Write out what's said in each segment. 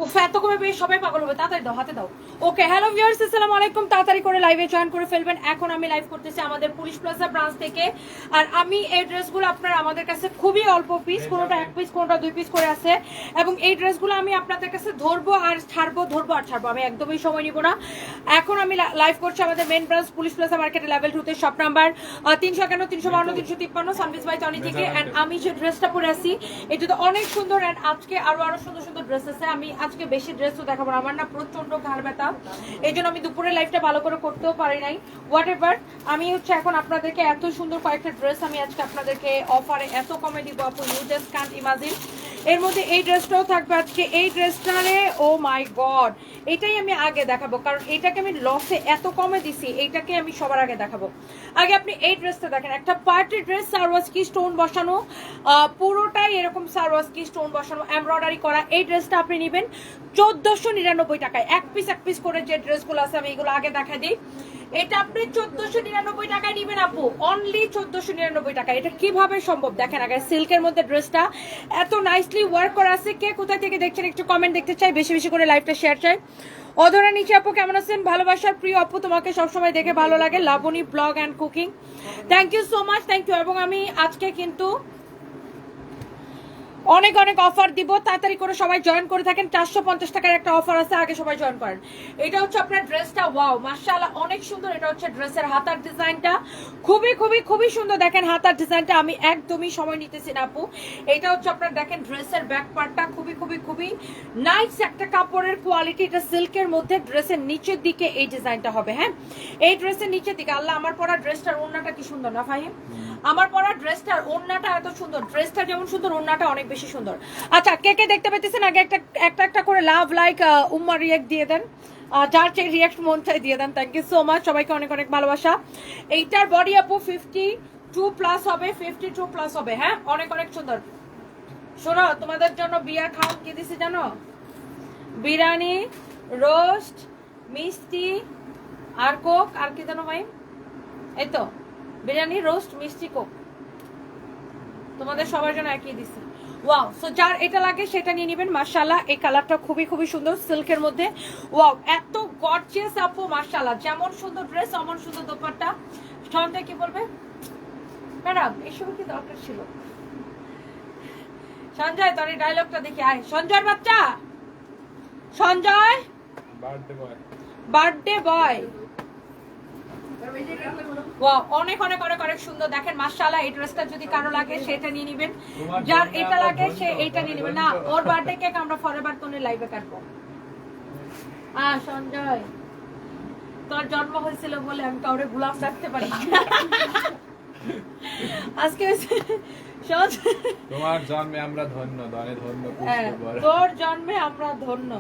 উফ এত কমে পেয়ে সবাই পাগল হবে, তাড়াতাড়ি দাও, হাতে দাও। ওকে, হ্যালো ভিউয়ার্স, আসসালামু আলাইকুম। তাড়াতাড়ি করে লাইভে জয়েন করে ফেলবেন। এখন আমি লাইভ করতেছি আমাদের পুলিশ প্লাজা ব্রাঞ্চ থেকে। আর আমি এই ড্রেসগুলো আপনারা আমাদের কাছে খুবই অল্প পিস, কোনোটা এক পিস কোনোটা দুই পিস করে আছে, এবং এই ড্রেসগুলো আমি আপনাদের কাছে ধরবো আর ছাড়বো, ধরবো আর ছাড়বো, আমি একদমই সময় নিব না। এখন আমি লাইভ করছি আমাদের মেন ব্রাঞ্চ পুলিশ প্লাজা মার্কেটে লেভেল 2 তে, শপ নাম্বার 351, 352, 353 সানবিজ বাই টনি থেকে। এন্ড আমি যে ড্রেসটা পরে আছি এটা তো অনেক সুন্দর, এন্ড আজকে আরো সুন্দর সুন্দর ড্রেস আছে। আমি আজকে বেশি ড্রেস তো দেখাবো না, আমার না প্রচন্ড ঘাড় ব্যথা, এই জন্য আমি দুপুরে লাইফটা ভালো করে করতেও পারি নাই। হোয়াট এভার, আমি হচ্ছে এখন আপনাদেরকে এত সুন্দর কয়েকটা ড্রেস আমি আজকে আপনাদেরকে অফারে এত কমে দিব আপু, ইউ জাস্ট কান্ট ইমাজিন। এর মধ্যে এই ড্রেসটাও থাকবে আজকে, এই ড্রেসটারে ও মাই গড, এটাই আমি আগে দেখাবো, কারণ এটাকে আমি লসে এত কমে দিছি, এইটাকে আমি সবার আগে দেখাবো। আগে আপনি এই ড্রেসটা দেখেন, একটা পার্টি ড্রেস, সারওয়াজকি স্টোন বসানো, পুরোটাই এরকম সারওয়াজকি স্টোন বসানো, এমব্রয়ডারি করা। এই ড্রেসটা আপনি নেবেন 1499 টাকায়, এক পিস করে যে ড্রেসগুলো আছে আমি এগুলো আগে দেখা দিই। এটা আপনি 1499 টাকায় নিবেন আপু, অনলি 1499 টাকা। এটা কিভাবে সম্ভব দেখেন, আগে সিল্কের মধ্যে ড্রেসটা এত নাইসলি ওয়ার্ক করা আছে। কে কোথা থেকে দেখছেন একটু কমেন্ট দেখতে চাই, বেশি বেশি করে লাইভটা শেয়ার চাই। অধরা নিচে আপু কেমন আছেন? ভালোবাসার প্রিয় আপু, তোমাকে সবসময় দেখে ভালো লাগে। Laboni blog and cooking, thank you so much, thank you. এবং আমি আজকে কিন্তু অনেক অনেক অফার দিব, তাড়াতাড়ি করে সবাই জয়েন করে থাকেন। 450 টাকার একটা অফার আছে, আগে সবাই জয়েন করেন। এটা হচ্ছে আপনার ড্রেসটা, ওয়াও মাশাআল্লাহ অনেক সুন্দর। এটা হচ্ছে ড্রেসের হাতার ডিজাইনটা, খুবই খুবই খুবই সুন্দর। দেখেন হাতার ডিজাইনটা, আমি একদমই সময় নিতেছি না আপু। এটা হচ্ছে আপনার দেখেন ড্রেসের ব্যাক পার্টটা, খুবই খুবই খুবই নাইস একটা কাপড়ের কোয়ালিটি। এটা সিল্কের মধ্যে, ড্রেসের নিচের দিকে এই ডিজাইনটা হবে। হ্যাঁ, এই ড্রেসের নিচের দিকে, আল্লাহ আমার পরা ড্রেসটার ওড়নাটা কি সুন্দর না ফাহিম? আমার পরা ড্রেসটার ওড়নাটা এত সুন্দর, ড্রেসটা যেমন সুন্দর ওড়নাটা অনেক বেশি সুন্দর। আচ্ছা, কে কে দেখতে পেতেছেন আগে একটা করে লাভ লাইক উম্মা রিয়েক্ট দিয়ে দেন, যার চেয়ে রিয়েক্ট মন চাই দিয়ে দেন। থ্যাংক ইউ সো মাচ, সবাইকে অনেক অনেক ভালোবাসা। এইটার বডি আপু 52 প্লাস হবে, 52 প্লাস হবে। হ্যাঁ, অনেক অনেক সুন্দর। শোনো, তোমাদের জন্য বিয়ার খাওয়া কি দিছি জানো? বিরিয়ানি, রোস্ট, মিষ্টি আর কোক, আর কি জানো ভাই? এই তো বিরিয়ানি, রোস্ট, মিষ্টি, কোক, তোমাদের সবার জন্য একই দিছি। ওয়াও, সো যার এটা লাগে সেটা নিয়ে নেবেন। মাশাআল্লাহ, এই কালারটা খুবই খুবই সুন্দর সিল্কের মধ্যে। ওয়াও, এত গর্জিয়াস আপু, মাশাআল্লাহ। যেমন সুন্দর ড্রেস অমন সুন্দর দোপাট্টা। সঞ্জয় কি বলবে? ম্যাডাম এসব কি দরকার ছিল? সঞ্জয় তোর এই ডায়লগটা দেখি, আয় সঞ্জয়ের বাচ্চা, সঞ্জয় বার্থডে বয়। ওয়াও, অনেক অনেক অনেক অনেক সুন্দর। দেখেন মাশাআল্লাহ, এই ড্রেসটা যদি কারো লাগে সেটা নিয়ে নেবেন, যার এটা লাগে সে এইটা নিয়ে নেবেন। না, ওর বার্থডে কেক আমরা ফরএভার তোনে লাইভে কাটবো। সঞ্জয়, তোর জন্ম হয়েছিল বলে আমি কাউরে গোলাপ রাখতে পারি আজকে তোমার জন্মে আমরা ধন্য, ধনে ধন্য তোর জন্মে আমরা ধন্য।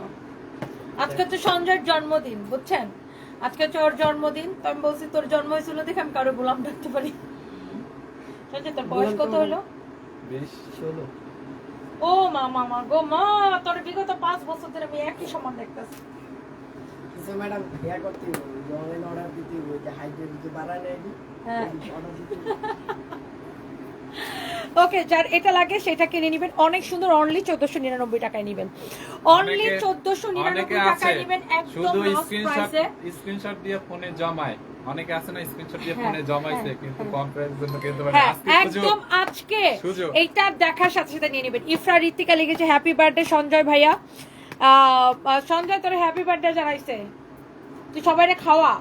আজকে তো সঞ্জয়ের জন্মদিন, বুঝছেন? আজকে হচ্ছে ওর জন্মদিন, তো আমি বলছি তোর জন্ম হয়েছিল দেখে আমি কারো গোলাম রাখতে পারি। সঞ্জয় তোর বয়স কত হলো? 20-16। ও মা মামা গো মা, তোর বিগত 5 বছর ধরে আমি একই সমান দেখতেছি। ম্যাডাম বিয়া করতে অনলাইন অর্ডার দিতে যে হাইড্রেট দিতে বাড়া নেই। হ্যাঁ, ওকে, যার এটা লাগে সেটা কিনে নেবেন। অনেক সুন্দর, অনলি 1499 টাকায় নেবেন, অনলি 1499 টাকায় নেবেন, একদম লস প্রাইসে। স্ক্রিনশট দিয়ে ফোনে জমায়, অনেকে আছে না স্ক্রিনশট দিয়ে ফোনে জমাইছে কিন্তু কম প্রাইসের জন্য কিনতে পারে। আজকে একদম আজকে এইটা দেখার সাথে সাথে নিয়ে নেবেন। ইফরা ঋতিকা লিখেছে হ্যাপি বার্থডে সঞ্জয় ভাইয়া। সঞ্জয় তোর হ্যাপি বার্থডে জানাইছে, তুই সবাইরে খাওয়া।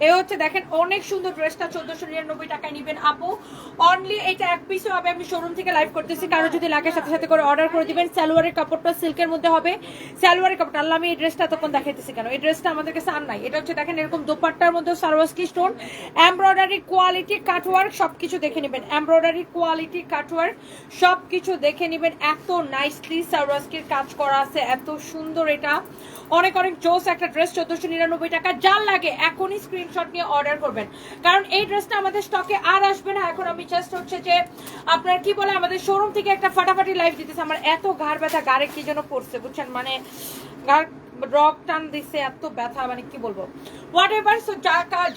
এ হচ্ছে দেখেন অনেক সুন্দর ড্রেসটা 1499 টাকায় নিবেন আপু, অনলি এটা এক পিসও হবে। আমি শোরুম থেকে লাইভ করতেছি, কারো যদি লাগে সাথে সাথে করে অর্ডার করে দিবেন। সালোয়ারের কাপড়টা সিল্কের মধ্যে হবে, সালোয়ারের কাপড়টা, আল্লাহ আমি এই ড্রেসটা তখন দেখাইতেছি কেন, এই ড্রেসটা আমাদের কাছে আর নাই। এটা হচ্ছে দেখেন এরকম দোপাট্টার মধ্যে সারওয়াজকি স্টোন, এমব্রয়ডারি কোয়ালিটি, কাটওয়ার্ক সবকিছু দেখে নেবেন, এমব্রয়ডারি কোয়ালিটি, কাটওয়ার্ক সবকিছু দেখে নেবেন। এত নাইসলি সারওয়াজকির কাজ করা আছে, এত সুন্দর। এটা অনেক অনেক জোস একটা ড্রেস, 1499 টাকা। যার লাগে এখনই স্ক্রিনশট নিয়ে অর্ডার করবেন, কারণ এই ড্রেসটা আমাদের স্টকে আর আসবে না। এখন আমি জাস্ট হচ্ছে যে আপনার কি বলে আমাদের শোরুম থেকে একটা ফাটাফাটি লাইভ দিতেছে। আমার এত ঘাড় ব্যথা, গাড়ে কি যেন পড়ছে বুঝছেন, মানে রক টান দিছে, এত ব্যথা, মানে কি বলবো, হোয়াট এভার। সো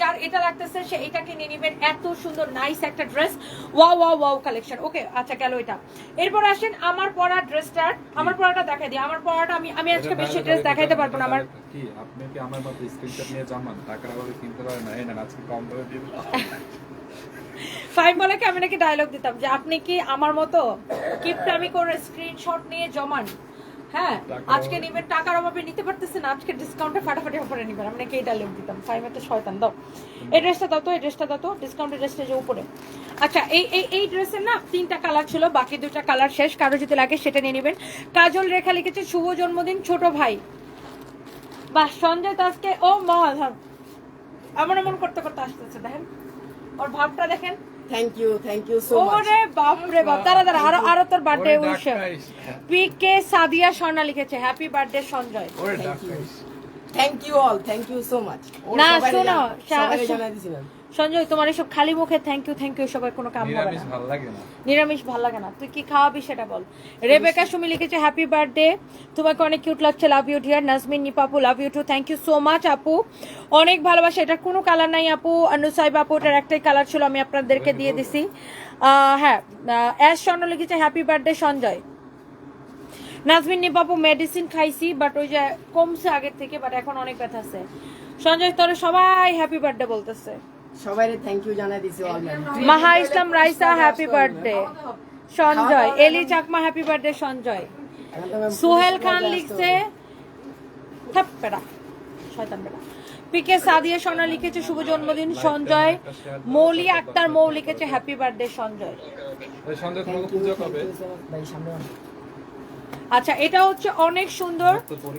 যার এটা লাগতেছে সে এটাকে নিয়ে নেবেন। এত সুন্দর নাইস একটা dress, wow wow wow collection. Okay, আচ্ছা গেল এটা। এরপর আসেন আমার পরা ড্রেসটার, আমার পরাটা দেখাই দিই। আমার পরাটা আমি আজকে বেশি ড্রেস দেখাইতে পারবো না। আমার কি আপনি কি আমার মতো স্ক্রিনশট নিয়ে জামান টাকার অভাবে কিনতে পারেন না? এই না আজকে কম দামে দিয়ে দিলাম। ফাইন বলে কি আমি নাকি ডায়লগ দিতাম যে আপনি কি আমার মতো কিপটামি করে স্ক্রিনশট নিয়ে জমান, হ্যাঁ আজকে নিবেন, টাকার অভাবে নিতে পারতেছেন, আজকে ডিসকাউন্টে ফাটাফাটি অফারে নিবেন, আমি নাকি এই ডায়লগ দিতাম। ফাইভ একটা শয়তান। দাও এই ড্রেসটা, দাও তো এই ড্রেসটা, দাও তো ডিসকাউন্টের ড্রেসটা যে উপরে। আচ্ছা এই ড্রেসের না 3টা কালার ছিল, বাকি 2টা কালার শেষ, কারো যদি লাগে সেটা নিয়ে নেবেন। কাজল রেখা লিখেছে শুভ জন্মদিন ছোট ভাই। বাহ, সঞ্জয় তো আজকে ও মা এমন এমন করতে করতে আসতেছে, দেখেন ওর ভাবটা দেখেন। Thank you so much. ওরে বাপ রে বাপ, দাঁড়া আরো তোর birthday wish. PK Sadia Sworna লিখেছে হ্যাপি বার্থডে সঞ্জয়। ওরে থ্যাংক ইউ সো মাচ। না শোনো সবাই জানাই দিছিলাম সঞ্জয়, তোমার এসব খালি মুখে থ্যাংক ইউ সবার কোনো কাম হবে নিরামিষ না। ভালো লাগে না, নিরামিষ ভালো লাগে না, তুই কি খাওয়াবি সেটা বল। রেবেকা সুমি লিখেছে হ্যাপি বার্থডে, তোমাকে অনেক কিউট লাগছে, লাভ ইউ ডিয়ার। নাজমিন নিপাপু love you too, thank you so much আপু, অনেক ভালোবাসা। এটার কোনো কালার নাই আপু, অনুসাইব আপু এটার একটাই কালার ছিল, আমি আপনাদেরকে দিয়ে দিছি। হ্যাঁ অ্যাশ স্বর্ণ লিখেছে হ্যাপি বার্থডে সঞ্জয়। নাজমিন নিপাপু মেডিসিন খাইছি বাট ওই যে কমছে আগের থেকে, বাট এখন অনেক ব্যথা আছে। সঞ্জয় তোরে সবাই হ্যাপি বার্থডে বলতেছে। সবাইরে থ্যাংক ইউ জানাই দিছি অলরেডি। মাহা ইসলাম রাইসা হ্যাপি বার্থডে সঞ্জয়। এলি চাকমা হ্যাপি বার্থডে সঞ্জয়। সোহেল খান লিখছে থাপ্পেড়া শয়তান বেড়া। পিকে সাদিয়া সোনা লিখেছে শুভ জন্মদিন সঞ্জয়। মৌলি আক্তার মৌ লিখেছে হ্যাপি বার্থডে সঞ্জয়। এই সন্ধ্যা তোমাকে পূজা কবে? ভাই সামনে আচ্ছা এটা হচ্ছে অনেক সুন্দর,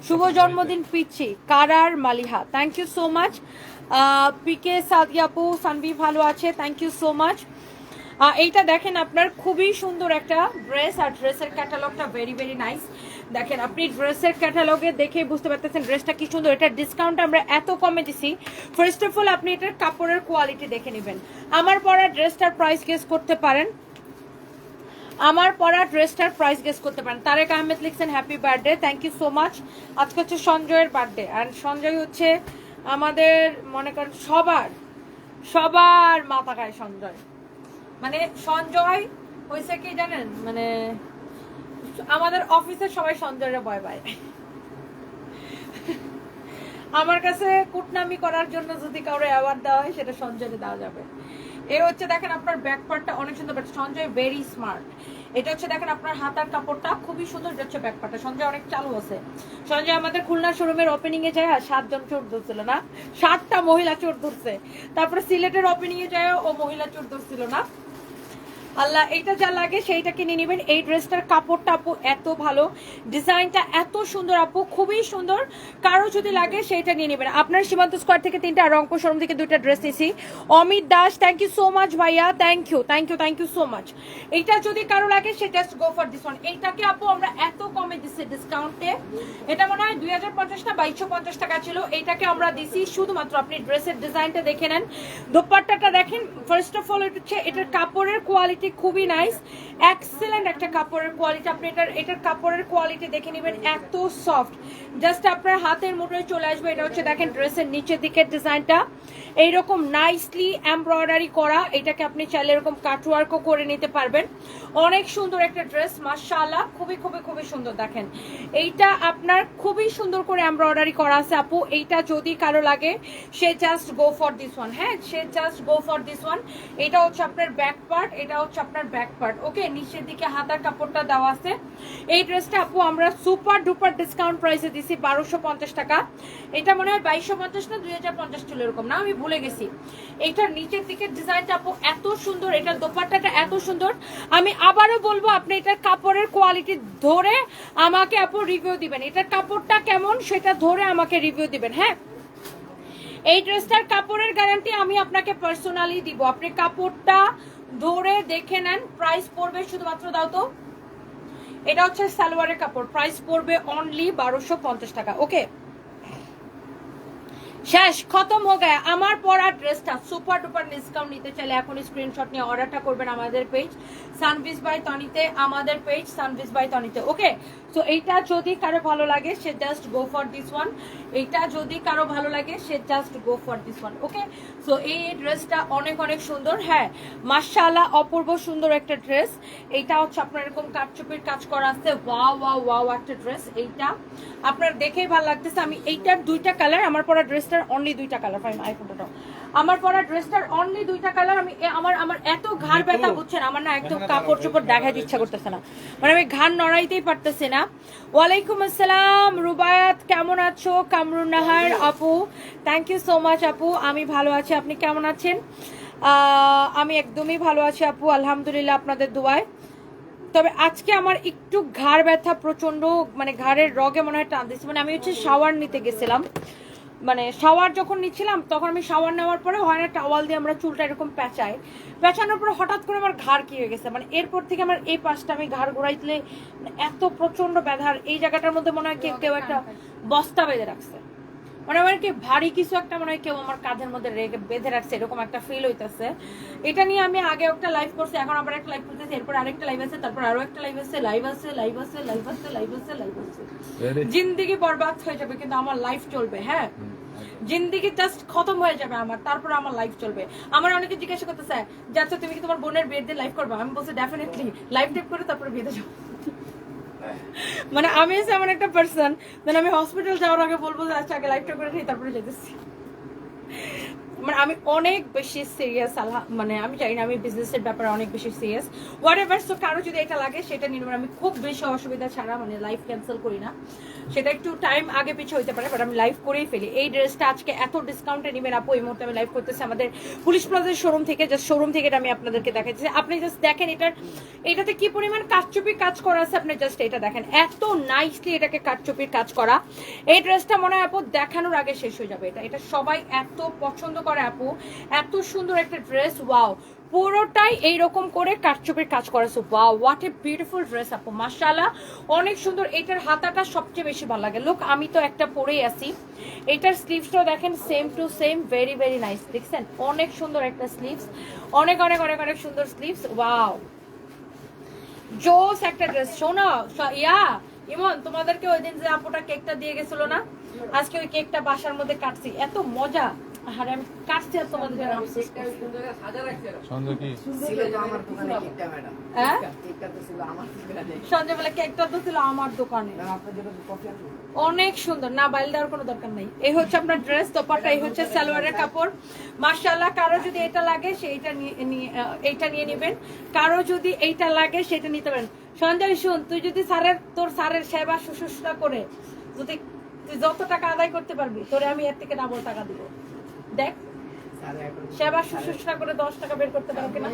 শুভ জন্মদিন পিচ্ছি কারার Maliha, thank you so much. পিকে সাদিয়াপু সানভি ভালো আছে, থ্যাংক ইউ সো মাচ। এইটা দেখেন আপনার খুবই সুন্দর একটা ড্রেস, আর ড্রেসের ক্যাটালগটা ভেরি ভেরি নাইস। দেখেন আপনি ড্রেসের ক্যাটালগে দেখেই বুঝতে পারতেছেন ড্রেসটা কি সুন্দর। এটার ডিসকাউন্ট আমরা এত কমে দিছি, ফার্স্ট অফ অল আপনি এটার কাপড়ের কোয়ালিটি দেখে নেবেন। আমার পরা ড্রেসটার প্রাইস গেস করতে পারেন, আমার পরা ড্রেসটার প্রাইস গেস করতে পারেন। তারেক আহমেদ লিখছেন happy birthday, thank you so much. আজকে হচ্ছে সঞ্জয়ের বার্থডে, আর সঞ্জয় হচ্ছে আমাদের মনে করেন সবার মাথা খায় সঞ্জয়। মানে সঞ্জয় হয়েছে কি জানেন, মানে আমাদের অফিসের সবাই সঞ্জয়ের ভয় পায়। আমার কাছে কুটনামি করার জন্য যদি কারো অ্যাওয়ার্ড দেওয়া হয় সেটা সঞ্জয়কে দেওয়া যাবে। এর হচ্ছে দেখেন আপনার ব্যাক পার্টটা অনেক সুন্দর, বাট সঞ্জয় ভেরি স্মার্ট। এটা হচ্ছে দেখেন আপনার হাতার কাপড়টা খুবই সুন্দর, এটা হচ্ছে ব্যাক পার্টটা। সঞ্জয় অনেক চালু আছে। সঞ্জয় আমাদের খুলনা শোরুমের ওপেনিং এ যায় 7 জন চোর ধরছিল না, 7টা মহিলা চোর ধরছে। তারপরে সিলেটের ওপেনিং এ যায় ও মহিলা চোর ধরছিল না। আল্লাহ, এইটা যা লাগে সেইটা কিনে নেবেন। এই ড্রেসটার কাপড়টা আপু এত ভালো, ডিজাইনটা এত সুন্দর আপু, খুবই সুন্দর। কারো যদি লাগে সেইটা নিয়ে নেবেন। আপনার সীমান্ত স্কোয়ার থেকে 3টা, আর রংপুর শোরুম থেকে 2টা ড্রেস নিয়েছি। Amit Das thank you so much ভাইয়া, থ্যাংক ইউ সো মাচ। এইটা যদি কারো লাগে সে just go for this one. এইটাকে আপু আমরা এত কমে দিচ্ছি ডিসকাউন্টে, এটা মনে হয় 2050 না 2250 টাকা ছিল, এইটাকে আমরা দিছি শুধুমাত্র। আপনি ড্রেসের ডিজাইনটা দেখে নেন, দোপাট্টাটা দেখেন। ফার্স্ট অফ অল হচ্ছে এটার কাপড়ের কোয়ালিটি খুবই নাইস, এক্সেলেন্ট একটা কাপড়ের কোয়ালিটি। আপনি এটার কাপড়ের কোয়ালিটি দেখে নেবেন, এত সফট, জাস্ট আপনার হাতের মুঠোয় চলে আসবে। এটা হচ্ছে দেখেন ড্রেসের নিচের দিকের ডিজাইনটা এইরকম নাইসলি এমব্রয়ডারি করা। এটাকে আপনি চাইলে এরকম কাটওয়ার্কও করে নিতে পারবেন। অনেক সুন্দর একটা ড্রেস, মাশাআল্লাহ, খুবই খুবই খুবই সুন্দর। দেখেন এইটা আপনার খুবই সুন্দর করে এমব্রয়ডারি করা আছে আপু। এইটা যদি কারো লাগে সে just go for this one, হ্যাঁ সে just go for this one. এটা হচ্ছে আপনার ব্যাক পার্ট, এটা হচ্ছে আপনার ব্যাক পার্ট। ওকে, নিচের দিকে হাতার কাপড়টা দেওয়া আছে। এই ড্রেসটা আপু আমরা সুপার ডুপার ডিসকাউন্ট প্রাইসে দিছি 1250 টাকা। এটা মনে হয় 2250 না 2050 ছিল, এরকম না, আমি ভুলে গেছি। এইটার নিচের দিকের ডিজাইনটা আপু এত সুন্দর, এটার দোপাট্টাটা এত সুন্দর। আমি আবারও বলবো আপনি এটার কাপড়ের কোয়ালিটি ধরে আমাকে আপু রিভিউ দিবেন, এটার কাপড়টা কেমন সেটা ধরে আমাকে রিভিউ দিবেন। হ্যাঁ, এই ড্রেসটার কাপড়ের গ্যারান্টি আমি আপনাকে পার্সোনালি দিব, আপনি কাপড়টা ধরে দেখে নেন। প্রাইস পড়বে শুধুমাত্র, দাও তো, এটা হচ্ছে সালোয়ারের কাপড়, প্রাইস পড়বে অনলি 1250 টাকা। ওকে, শেষ, খতম হয়ে গেছে। আমার পরা ড্রেসটা সুপার ডুপার ডিসকাউন্ট নিতে চাইলে এখন স্ক্রিনশট নিয়ে অর্ডারটা করবেন আমাদের পেজ সানভিজ বাই তনিতে, আমাদের পেজ সানভিজ বাই তনিতে। ওকে, সো এইটা যদি কারো ভালো লাগে সে just go for this one, এইটা যদি কারো ভালো লাগে সে just go for this one. Okay, so এই ড্রেসটা অনেক অনেক সুন্দর। হ্যাঁ মাশাআল্লাহ অপূর্ব সুন্দর একটা ড্রেস। এইটা হচ্ছে আপনার এরকম কাটচুপির কাজ করা আছে, ওয়াও ওয়াও ওয়াও একটা ড্রেস। এইটা আপনার দেখেই ভালো লাগতেছে। আমি এইটার দুইটা কালার, আমার পরা ড্রেসটার অনলি দুইটা কালার, ফাইন আইফোনটা আমার পরা ড্রেসটার অনলি দুইটা কালার। আমি আমার এত ঘাড় ব্যথা বুঝছেন, আমার না একদম কাপড় চোপড় দেখাতে ইচ্ছা করতেছে না, মানে আমি ঘাড় নড়াইতেই পারতেছি না। ওয়ালাইকুম আসসালাম রুবায়াত, কেমন আছো? কামরুন নাহার আপু, থ্যাংক ইউ সো মাচ আপু। আমি ভালো আছি, আপনি কেমন আছেন? আমি একদমই ভালো আছি আপু, আলহামদুলিল্লাহ আপনাদের দোয়ায়। তবে আজকে আমার একটু ঘাড় ব্যথা প্রচন্ড, মানে ঘাড়ের রগে মনে হয় টান দিচ্ছে। মানে আমি হচ্ছে শাওয়ার নিতে গেছিলাম, মানে শাওয়ার যখন নিচ্ছিলাম তখন আমি শাওয়ার নেওয়ার পরে হয় না টাওয়াল দিয়ে আমরা চুলটা এরকম পেঁচানোর পরে হঠাৎ করে আমার ঘাড় কি হয়ে গেছে, মানে এরপর থেকে আমার এই পাশটা আমি ঘাড় ঘোরাইলে এত প্রচন্ড ব্যথার, এই জায়গাটার মধ্যে মনে হয় কেউ একটা বস্তা বেঁধে রাখছে, মানে আমার কি ভারী কিছু একটা মনে হয় কেউ আমার কাঁধের মধ্যে রেখে বেঁধে রাখছে, এরকম একটা ফিল হইতেছে। এটা নিয়ে আমি আগে একটা লাইভ করছি, এখন আবার একটা লাইভ করতেছি, এরপর আরেকটা লাইভ আছে, তারপর আরো একটা লাইভ আছে, লাইভ আছে লাইভ আছে লাইভ আছে লাইভ আছে লাইভ আছে। জিন্দেগি বরবাদ হয়ে যাবে কিন্তু আমার লাইফ চলবে। হ্যাঁ জিন্দেগি জাস্ট খতম হয়ে যাবে আমার, তারপর আমার লাইফ চলবে। আমার অনেকে জিজ্ঞাসা করতেছে যাচ্ছ তুমি কি তোমার বোনের বিয়ের দিন লাইভ করবা? আমি বলছি ডেফিনেটলি লাইভ টেপ করে তারপরে বিয়েতে যাবো। মানে আমি হচ্ছে এমন একটা পার্সন, মানে আমি হসপিটাল যাওয়ার আগে বলবো যে আচ্ছা আগে লাইভটা করে নিই তারপরে যেতেছি। মানে আমি অনেক বেশি সিরিয়াস, মানে আমি জানি না, আমি বিজনেসের ব্যাপারে অনেক বেশি সিরিয়াস। হোয়াট এভার, সো কারো যদি এটা লাগে সেটা নিয়ে নেবেন। আমি খুব বেশি অসুবিধা ছাড়া মানে লাইভ ক্যান্সেল করি না, সেটা একটু টাইম আগে পিছিয়ে হইতে পারে, বাট আমি লাইভ করেই ফেলি। এই ড্রেসটা আজকে এত ডিসকাউন্টে নেবেন আপু, এই মুহূর্তে আমি লাইভ করতেছি আমাদের পুলিশ প্লাজার শোরুম থেকে। জাস্ট শোরুম থেকে এটা আমি আপনাদেরকে দেখাচ্ছি, আপনি জাস্ট দেখেন এটাতে কি পরিমাণ কাটচুপির কাজ করা আছে, আপনি জাস্ট এটা দেখেন, এত নাইসলি এটাকে কাটচুপির কাজ করা। এই ড্রেসটা মনে হয় আপু দেখানোর আগে শেষ হয়ে যাবে। এটা সবাই এত পছন্দ করে আপু, এত সুন্দর একটা ড্রেস, ওয়াও। পুরোটাই এইরকম করে কাটচুপির কাজ করেছে, wow what a beautiful dress আপু, মাশাআল্লাহ অনেক সুন্দর। এটার হাতাটা সবচেয়ে বেশি ভালো লাগে। লোক আমি তো একটা পরেই আছি, এটার স্লিভসটাও দেখেন same to same, very very nice, দেখছেন অনেক সুন্দর একটা স্লিভস, অনেক অনেক অনেক অনেক সুন্দর স্লিভস, ওয়াও জোস একটা ড্রেস। শোনো ইমন, তোমাদেরকে ওই দিন যে আপুটা কেকটা দিয়ে গেছিল না, আজকে ওই কেকটা বাসার মধ্যে কাটছি, এত মজা। আরে আমি কাটছি আর তোমাদের জন্য আফসোস করছি। হ্যাঁ সন্ধ্যাবেলা কেকটা তো ছিল আমার দোকানে, অনেক সুন্দর। না বাইল দেওয়ার কোনো দরকার নাই। এই হচ্ছে আপনার ড্রেস, দোপাট্টা, এই হচ্ছে সালোয়ারের কাপড়, মাশাআল্লাহ। কারো যদি এটা লাগে সেইটা এইটা নিয়ে নেবেন, কারো যদি এইটা লাগে সেটা নিতে পারেন। সঞ্জয় শুন, তুই যদি তোর স্যারের সেবা শুশ্রূষা করে যদি তুই যত টাকা আদায় করতে পারবি, তোরে আমি এর থেকে ডাবল টাকা দিব। দেখ সেবা শুশ্রূষা করে 10 টাকা বের করতে পারো কিনা।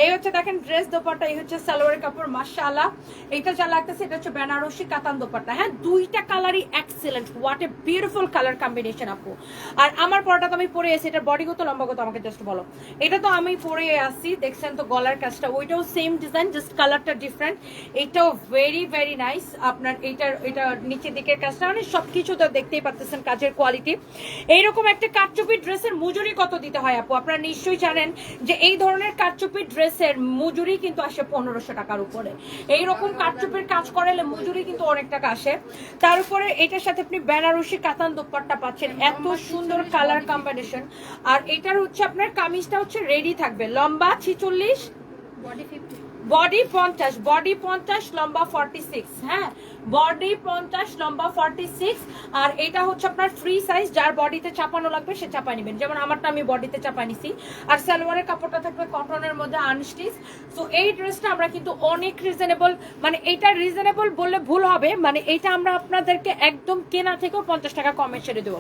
এই হচ্ছে দেখেন ড্রেস, দোপাট্টা, এই হচ্ছে সালোয়ারের কাপড়, মাশাআল্লাহ। এইটা যা লাগতেছে এটা হচ্ছে বেনারসি কাতান দোপাট্টা। হ্যাঁ দুইটা কালারই excellent, what a beautiful colour combination আপু। আর আমার পরাটা তো আমি পরে আছি, এটা বডি কত লম্বা কত আমাকে জাস্ট বলো। এটা তো আমি পরে আসি, দেখছেন তো গলার কাজটা, ওইটাও সেম ডিজাইন, জাস্ট কালারটা ডিফারেন্ট। এটাও ভেরি ভেরি নাইস। আপনার এটা নিচের দিকের কাজটা মানে সবকিছু তো দেখতেই পাচ্ছেন কাজের কোয়ালিটি। এইরকম একটা কাটচুপি ড্রেসের মজুরি কত দিতে হয় আপু? আপনারা নিশ্চয়ই জানেন যে এই ধরনের কাটচুপি ড্রেসের মজুরি কিন্তু আসে 1500 টাকার উপরে। এইরকম কাটচুপির কাজ করালে মজুরি কিন্তু অনেক টাকা আসে। তার উপরে এটার সাথে আপনি বেনারসি কাতান দোপাট্টা পাচ্ছেন, এত সুন্দর কালার কম্বিনেশন। আর এটার হচ্ছে আপনার কামিজটা হচ্ছে রেডি থাকবে, লম্বা 46, বডি 50, বডি 50, বডি 50, লম্বা 46। হ্যাঁ বডি 50, লম্বা 46। আর এটা হচ্ছে আপনার ফ্রি সাইজ, যার বডিতে চাপানো লাগবে সে চাপা নেবেন, যেমন আমারটা আমি বডিতে চাপা নিছি। আর সালোয়ারের কাপড়টা থাকবে কটনের মধ্যে আনস্টিচ। তো এই ড্রেসটা আমরা কিন্তু অনেক রিজনেবল, মানে এটা রিজনেবল বললে ভুল হবে, মানে এটা আমরা আপনাদেরকে একদম কেনা থেকেও 50 টাকা কমে ছেড়ে দেবো।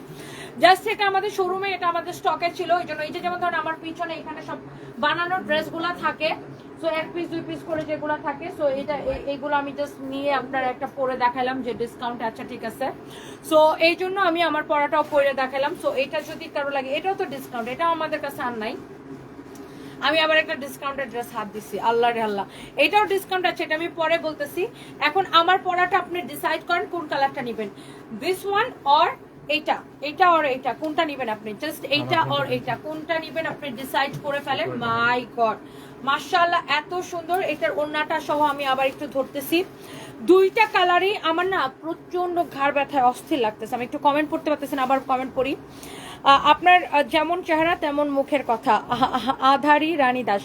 জাস্ট এটা আমাদের শোরুমে, এটা আমাদের স্টকে ছিল, এই জন্য এই যে যেমন ধরুন আমার পিছনে এখানে সব বানানো ড্রেসগুলো থাকে, সো 1 পিস 2 পিস করে যেগুলো থাকে, সো এইগুলো আমি জাস্ট নিয়ে আপনার একটা পরে দেখালাম যে ডিসকাউন্ট আচ্ছা ঠিক আছে। সো এই জন্য আমি আমার পরাটাও পরে দেখালাম। সো এটা যদি কারো লাগে, এটাও তো ডিসকাউন্ট, এটাও আমাদের কাছে আর নাই, আমি আবার একটা ডিসকাউন্টের ড্রেস হাত দিছি, আল্লাহ রে আল্লাহ। এটাও ডিসকাউন্ট আছে, এটা আমি পরে বলতেছি। এখন আমার পরাটা আপনি ডিসাইড করেন কোন কালারটা নেবেন, দিস ওয়ান অর এইটা অর এইটা, কোনটা নেবেন আপনি? জাস্ট এইটা অর এইটা, কোনটা নেবেন আপনি ডিসাইড করে ফেলেন। মাই গড মাশাআল্লাহ এত সুন্দর। এটার ওড়নাটা সহ আমি আবার একটু ধরতেছি, দুইটা কালারই আমার না প্রচন্ড ঘাড় ব্যথায় অস্থির লাগতেছে। আমি একটু কমেন্ট পড়তে পারতেছি না, আবার কমেন্ট পড়ি। আপনার যেমন চেহারা তেমন মুখের কথা, আধারি Rani Das,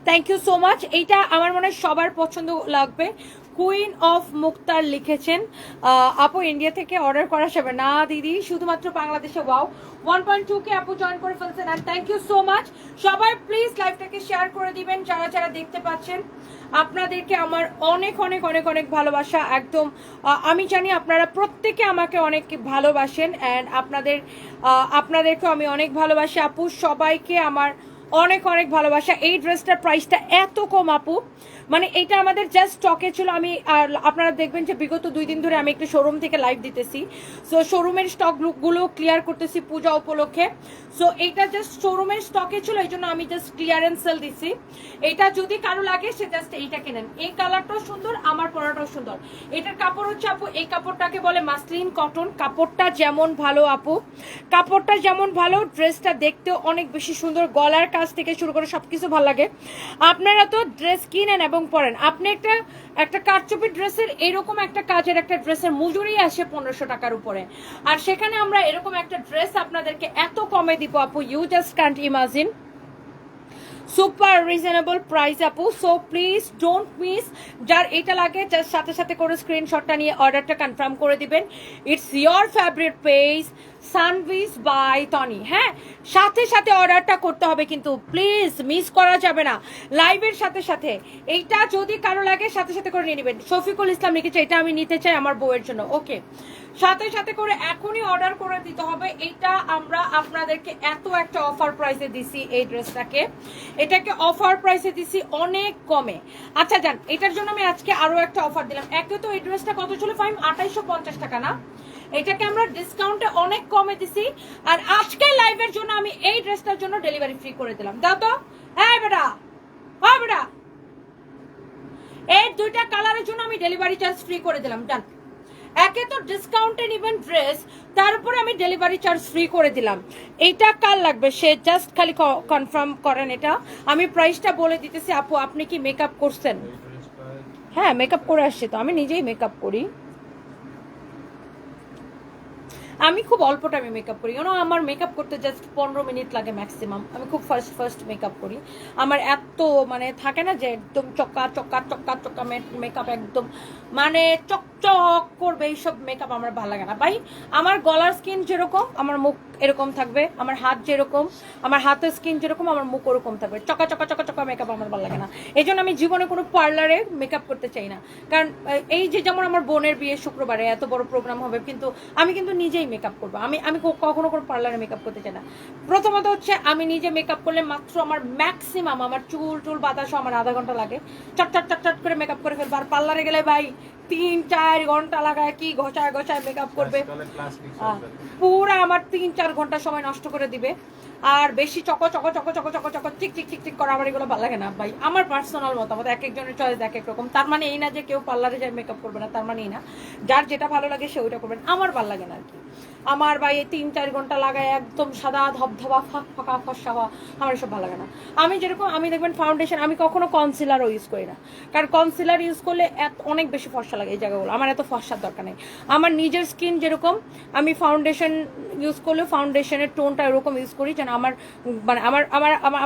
thank you so much. এইটা আমার মনে হয় সবার পছন্দ লাগবে। কুইন অফ মুক্তার লিখেছেন, আপু ইন্ডিয়া থেকে অর্ডার করা যাবে না দিদি, শুধুমাত্র বাংলাদেশে। ওয়াও, 1.2K আপু জয়েন করে ফেলছেন, and thank you so much. সবাই প্লিজ লাইভটাকে শেয়ার করে দিবেন যারা যারা দেখতে পাচ্ছেন। আপনাদেরকে আমার অনেক অনেক অনেক অনেক ভালোবাসা। একদম আমি জানি আপনারা প্রত্যেকে আমাকে অনেক ভালোবাসেন, অ্যান্ড আপনাদেরকে আমি অনেক ভালোবাসি আপু। সবাইকে আমার অনেক অনেক ভালোবাসা। এই ড্রেসটার প্রাইসটা এত কম আপু, মানে এটা আমাদের জাস্ট স্টকে ছিল। আমি আপনারা দেখবেন যে বিগত 2 দিন ধরে আমি একটু শোরুম থেকে লাইভ দিতেছি, সো শোরুমের স্টকগুলো ক্লিয়ার করতেছি পূজা উপলক্ষে। সো এইটা জাস্ট শোরুমের স্টকে ছিল, এই জন্য আমি জাস্ট ক্লিয়ারেন্স সেল দিচ্ছি। এটা যদি কারো লাগে সে জাস্ট এইটা কেনেন। এই কালারটাও সুন্দর, আমার পরাটাও সুন্দর। এটার কাপড় হচ্ছে আপু, এই কাপড়টাকে বলে মাসলিন কটন। কাপড়টা যেমন ভালো আপু, কাপড়টা যেমন ভালো, ড্রেসটা দেখতেও অনেক বেশি সুন্দর। গলার কাজ থেকে শুরু করে সবকিছু ভালো লাগে। আপনারা তো ড্রেস কিনেন এবং পরেন, আপনি একটা কারচুপি ড্রেসের এরকম একটা কাজের একটা ড্রেসের মজুরি আসে 1500 টাকার উপরে, আর সেখানে আমরা এরকম একটা ড্রেস আপনাদেরকে এত কমে দিব আপু, you just can't imagine. Super reasonable price আপু, সো প্লিজ ডোন্ট মিস। যার এটা লাগে জাস্ট সাথে সাথে করে স্ক্রিনশটটা নিয়ে অর্ডারটা কনফার্ম করে দিবেন। ইটস ইয়োর ফেভারিট পেজ সানভিস বাই টনি। হ্যাঁ, সাথে সাথে অর্ডারটা করতে হবে কিন্তু, প্লিজ মিস করা যাবে না লাইভের সাথে সাথে। এইটা যদি কারো লাগে সাথে সাথে করে নিয়ে নেবেন। শফিকুল ইসলাম লিখেছে এটা আমি নিতে চাই আমার বউয়ের জন্য। ওকে, সাথে সাথে করে এখনই অর্ডার করে দিতে হবে। এটা আমরা আপনাদেরকে এত একটা অফার প্রাইসে দিছি এই ড্রেসটাকে, এটাকে অফার প্রাইসে দিছি অনেক কমে। আচ্ছা যান, এটার জন্য আমি আজকে আরো একটা অফার দিলাম। একে তো এই ড্রেসটা কত ছিল ফাইম, 2850 টাকা না, এটাকে আমরা ডিসকাউন্টে অনেক কমে দিছি। আর আজকে লাইভের জন্য আমি এই ড্রেসটার জন্য ডেলিভারি ফ্রি করে দিলাম। দাও তো, হ্যাঁ বেটা, হ্যাঁ বেটা, এই দুইটা কালারের জন্য আমি ডেলিভারি চার্জ ফ্রি করে দিলাম। ডান। একে তো ডিসকাউন্টে নিবেন ড্রেস, তার উপরে আমি ডেলিভারি চার্জ ফ্রি করে দিলাম। এইটা কার লাগবে সে জাস্ট খালি কনফার্ম করেন। এটা আমি প্রাইসটা বলে দিতেছি আপু। আপনি কি মেকআপ করছেন? হ্যাঁ, মেকআপ করে আসছি তো, আমি নিজেই মেকআপ করি। আমি খুব অল্প টাইমে মেকআপ করি, আমার মেকআপ করতে জাস্ট 15 মিনিট লাগে ম্যাক্সিমাম। আমি খুব ফার্স্ট মেকআপ করি। আমার এত মানে থাকে না যে একদম চক্কা চক্কা চক্কা চক্কা মেকআপ, একদম মানে চকচক করবে, এইসব মেকআপ আমার ভালো লাগে না ভাই। আমার গলার স্কিন যেরকম আমার মুখ এরকম থাকবে, আমার হাত যেরকম আমার হাতের স্কিন যেরকম আমার মুখ ওরকম থাকবে। চকা চকা চকা চকা মেকআপ আমার ভালো লাগে না। এই জন্য আমি জীবনে কোনো পার্লারে মেকআপ করতে চাই না। কারণ এই যে যেমন আমার বোনের বিয়ে শুক্রবারে এত বড় প্রোগ্রাম হবে, কিন্তু আমি কিন্তু নিজেই মেকআপ করবো। আমি কখনো কোনো পার্লারে মেকআপ করতে চাই না। প্রথমত হচ্ছে আমি নিজে মেকআপ করলে মাত্র আমার ম্যাক্সিমাম আমার চুল বাতাসও আমার আধা ঘন্টা লাগে, চট করে মেকআপ করে ফেলবো। আর পার্লারে গেলে ভাই 3-4 ঘন্টা লাগায়, কি ঘষায় মেকআপ করবে, পুরো আমার 3-4 ঘন্টা সময় নষ্ট করে দিবে। আর বেশি চক ঠিক করা আমার এগুলো ভালো লাগে না ভাই। আমার পার্সোনাল মতামত, এক একজনের চয়েস এক এক রকম। তার মানে এই না যে কেউ পার্লারে যায় মেকআপ করবে না, তার মানে এই না। যার যেটা ভালো লাগে সে ওইটা করবেন। আমার ভালো লাগে না আর কি। আমার ভাই 3-4 ঘন্টা লাগায় একদম সাদা ধবধবা ফাঁকা ফর্সা হওয়া, আমার এসব ভালো লাগে না। আমি যেরকম, আমি দেখবেন ফাউন্ডেশন, আমি কখনো কনসিলারও ইউজ করি না, কারণ কনসিলার ইউজ করলে অনেক বেশি ফর্সা লাগে এই জায়গাগুলো। আমার এত ফর্সার দরকার নেই। আমার নিজের স্কিন যেরকম, আমি ফাউন্ডেশন ইউজ করলে ফাউন্ডেশনের টোনটা এরকম ইউজ করি যেন আমার মানে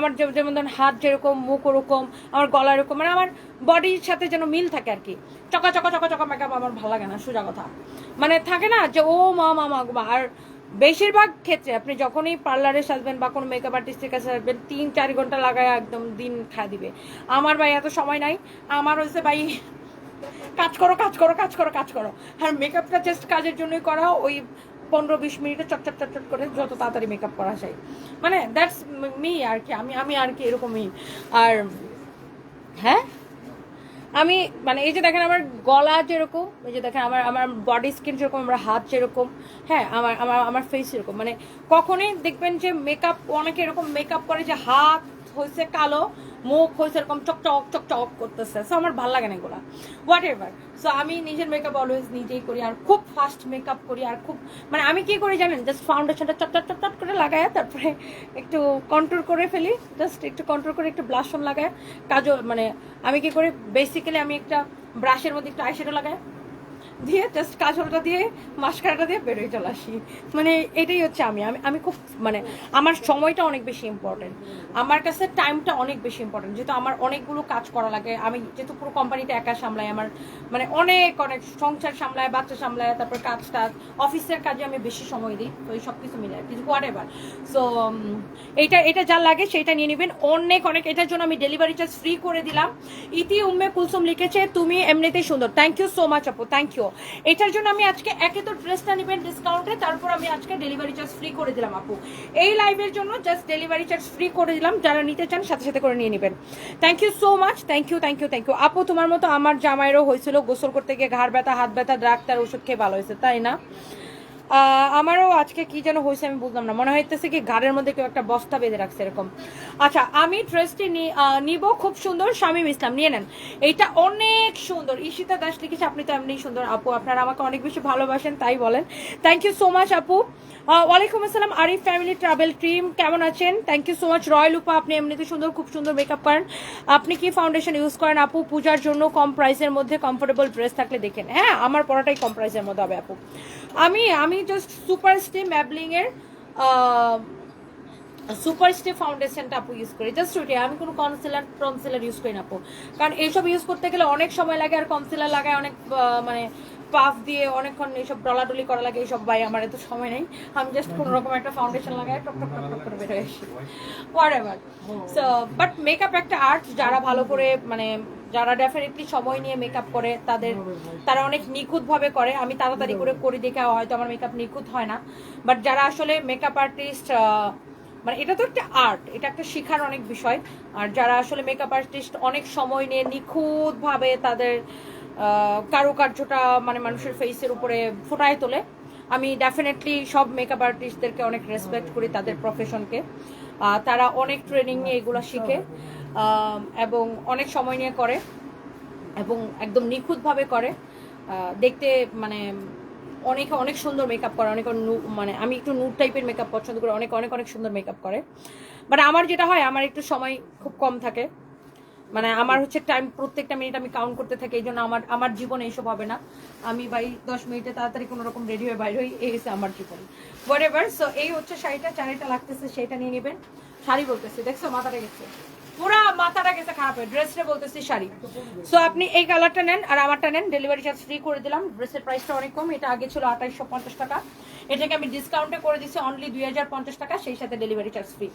আমার যেমন ধরুন হাত যেরকম, মুখ ওরকম, আমার গলা এরকম, মানে আমার বডির সাথে যেন মিল থাকে আর কি। চকা মেকআপ আমার ভালো লাগে না, সোজা কথা। মানে থাকে না যে ও মা। আর বেশিরভাগ ক্ষেত্রে আপনি যখনই পার্লারে সাজবেন বা কোনো মেকআপ আর্টিস্টের কাছে আসবেন, 3-4 ঘন্টা লাগায় একদম দিন খায় দিবে। আমার ভাই এত সময় নাই। আমার হচ্ছে ভাই কাজ করো। আর মেকআপটা জাস্ট কাজের জন্যই করা, ওই 15-20 মিনিটে চট করে যত তাড়াতাড়ি মেকআপ করা যায়, মানে দ্যাটস মি আর কি। আমি আর কি এরকমই। আর হ্যাঁ, আমি মানে এই যে দেখেন আমার গলা যেরকম, এই যে দেখেন আমার বডি স্কিন যেরকম, আমার হাত যেরকম, হ্যাঁ আমার ফেস এরকম। মানে কখনোই দেখবেন যে মেকআপ, অনেকে এরকম মেকআপ করে যে হাত হয়েছে কালো, মুখ হয়েছে এরকম চকচক করতেছে। সো আমার ভালো লাগে না এগুলো, হোয়াট এভার। সো আমি নিজের মেকআপ অলওয়েজ নিজেই করি, আর খুব ফাস্ট মেকআপ করি। আর খুব মানে আমি কি করি জানেন, জাস্ট ফাউন্ডেশনটা চট করে লাগায়, তারপরে একটু কন্ট্রোল করে ফেলি, জাস্ট একটু কন্ট্রোল করে একটু ব্লাশ অন লাগায় কাজল। মানে আমি কি করি বেসিক্যালি, আমি একটা ব্রাশের মধ্যে একটু আইশ্যাডো লাগায় দিয়ে জাস্ট কাজলটা দিয়ে মাস্কারাটা দিয়ে বেরোয় চলে আসি। মানে এটাই হচ্ছে আমি আমি আমি খুব মানে আমার সময়টা অনেক বেশি ইম্পর্টেন্ট, আমার কাছে টাইমটা অনেক বেশি ইম্পর্টেন্ট, যেহেতু আমার অনেকগুলো কাজ করা লাগে। আমি যেহেতু পুরো কোম্পানিটা একা সামলাই, আমার মানে অনেক অনেক সংসার সামলায়, বাচ্চা সামলায়, তারপর কাজ টাজ অফিসের কাজে আমি বেশি সময় দিই, তো এই সব কিছু মিলে আর কিছু হোয়াট এভার। সো এটা যা লাগে সেটা নিয়ে নেবেন। অনেক অনেক এটার জন্য আমি ডেলিভারি চার্জ ফ্রি করে দিলাম। ইতি উম্মে কুলসুম লিখেছে তুমি এমনিতেই সুন্দর, থ্যাংক ইউ সো মাচ আপু, থ্যাংক ইউ। এটার জন্য আমি আজকে একে তো ড্রেসটা নেবেন ডিসকাউন্টে, তারপর আমি আজকে ডেলিভারি চার্জ ফ্রি করে দিলাম আপু। এই লাইভের জন্য জাস্ট ডেলিভারি চার্জ ফ্রি করে দিলাম, যারা নিতে চান সাথে সাথে করে নিয়ে নেবেন। Thank you so much, thank you thank you thank you আপু। তোমার মতো আমার জামাইরও হয়েছিল গোসল করতে গিয়ে ঘাড় ব্যথা, হাত ব্যথা, ডাক্তার ওষুধ খেয়ে ভালো হয়েছে, তাই না? আমারও আজকে কি যেন হয়েছে আমি বুঝলাম না, মনে হইতেছে কি ঘাড়ের মধ্যে কেউ একটা বস্তা বেঁধে রাখছে এরকম। আচ্ছা আমি ড্রেসটি নিব, খুব সুন্দর, শামীম ইসলাম নিয়ে নেন। এইটা অনেক সুন্দর, ঈশিতা দাস লিখেছে আপনি তো এমনি সুন্দর আপু, আপনারা আমাকে অনেক বেশি ভালোবাসেন তাই বলেন। থ্যাংক ইউ সো মাচ আপু। ওয়ালাইকুম আসসালাম আরিফ ফ্যামিলি ট্রাভেল টিম, কেমন আছেন? Thank you so much. Royal উপা আপনি এমনিতে সুন্দর, খুব সুন্দর মেকআপ করেন। আপনি কি ফাউন্ডেশন ইউজ করেন আপু? পূজার জন্য কম প্রাইসের মধ্যে কমফোর্টেবল ড্রেস থাকলে দেখেন। হ্যাঁ আমার পরাটাই কম প্রাইসের মধ্যে হবে আপু। আমি জাস্ট সুপার স্টে ম্যাবলিং এর সুপার স্টে ফাউন্ডেশনটা আপু ইউজ করি, জাস্ট ওইটাই। আমি কোনো কনসিলার ইউজ করি না আপু, কারণ এইসব ইউজ করতে গেলে অনেক সময় লাগে, আর কনসিলার লাগায় অনেক মানে পাফ দিয়ে অনেকক্ষণ এইসব ডলাডলি করা লাগে, এইসব ভাই আমার এত সময় নেই। আমি জাস্ট কোনো রকম একটা ফাউন্ডেশন লাগাই টক টক টক টক করে বের হয়ে আসি, হোয়াটএভার। সো বাট মেকআপ একটা আর্ট, যারা ভালো করে মানে যারা ডেফিনেটলি সময় নিয়ে মেকআপ করে তারা অনেক নিখুঁতভাবে করে। আমি তাড়াতাড়ি করে দেখে হয়তো আমার মেকআপ নিখুঁত হয় না, বাট যারা আসলে মেকআপ আর্টিস্ট, মানে এটা তো একটা আর্ট, এটা একটা শেখার অনেক বিষয়। আর যারা আসলে মেকআপ আর্টিস্ট অনেক সময় নিয়ে নিখুঁতভাবে তাদের কারুকার্যটা মানে মানুষের ফেসের উপরে ফুটায় তোলে, আমি ডেফিনেটলি সব মেকআপ আর্টিস্টদেরকে অনেক রেসপেক্ট করি, তাদের প্রফেশনকে। তারা অনেক ট্রেনিং নিয়ে এগুলো শিখে এবং অনেক সময় নিয়ে করে এবং একদম নিখুঁতভাবে করে। দেখতে মানে অনেকে অনেক সুন্দর মেকআপ করে, অনেক মানে আমি একটু নুড টাইপের মেকআপ পছন্দ করি, অনেক অনেক অনেক সুন্দর মেকআপ করে। বাট আমার যেটা হয়, আমার একটু সময় খুব কম থাকে, মানে আমার হচ্ছে টাইম প্রত্যেকটা মিনিট আমি কাউন্ট করতে থাকি, এই জন্য আমার জীবনে এইসব হবে না। আমি ভাই 10 মিনিটে তাড়াতাড়ি কোনো রকম রেডি হয়ে বাইরে হই, এই হচ্ছে আমার জীবন, হোয়াটএভার। সো এই হচ্ছে শাড়িটা, চারিটা লাগতেছে, সেটা নিয়ে নেবেন। শাড়ি বলতেছি, দেখছো মাথাটা গেছে, পুরা মাথাটা গেছে খারাপ হয়ে, ড্রেসটা বলতেছি শাড়ি। সো আপনি এই কালারটা নেন আর আমারটা নেন, ডেলিভারি চার্জ ফ্রি করে দিলাম। ড্রেসের প্রাইসটা অনেক কম, এটা আগে ছিল 2850 টাকা, এটাকে আমি ডিসকাউন্টে করে দিচ্ছি অনলি 2050 টাকা, সেই সাথে ডেলিভারি চার্জ ফ্রি।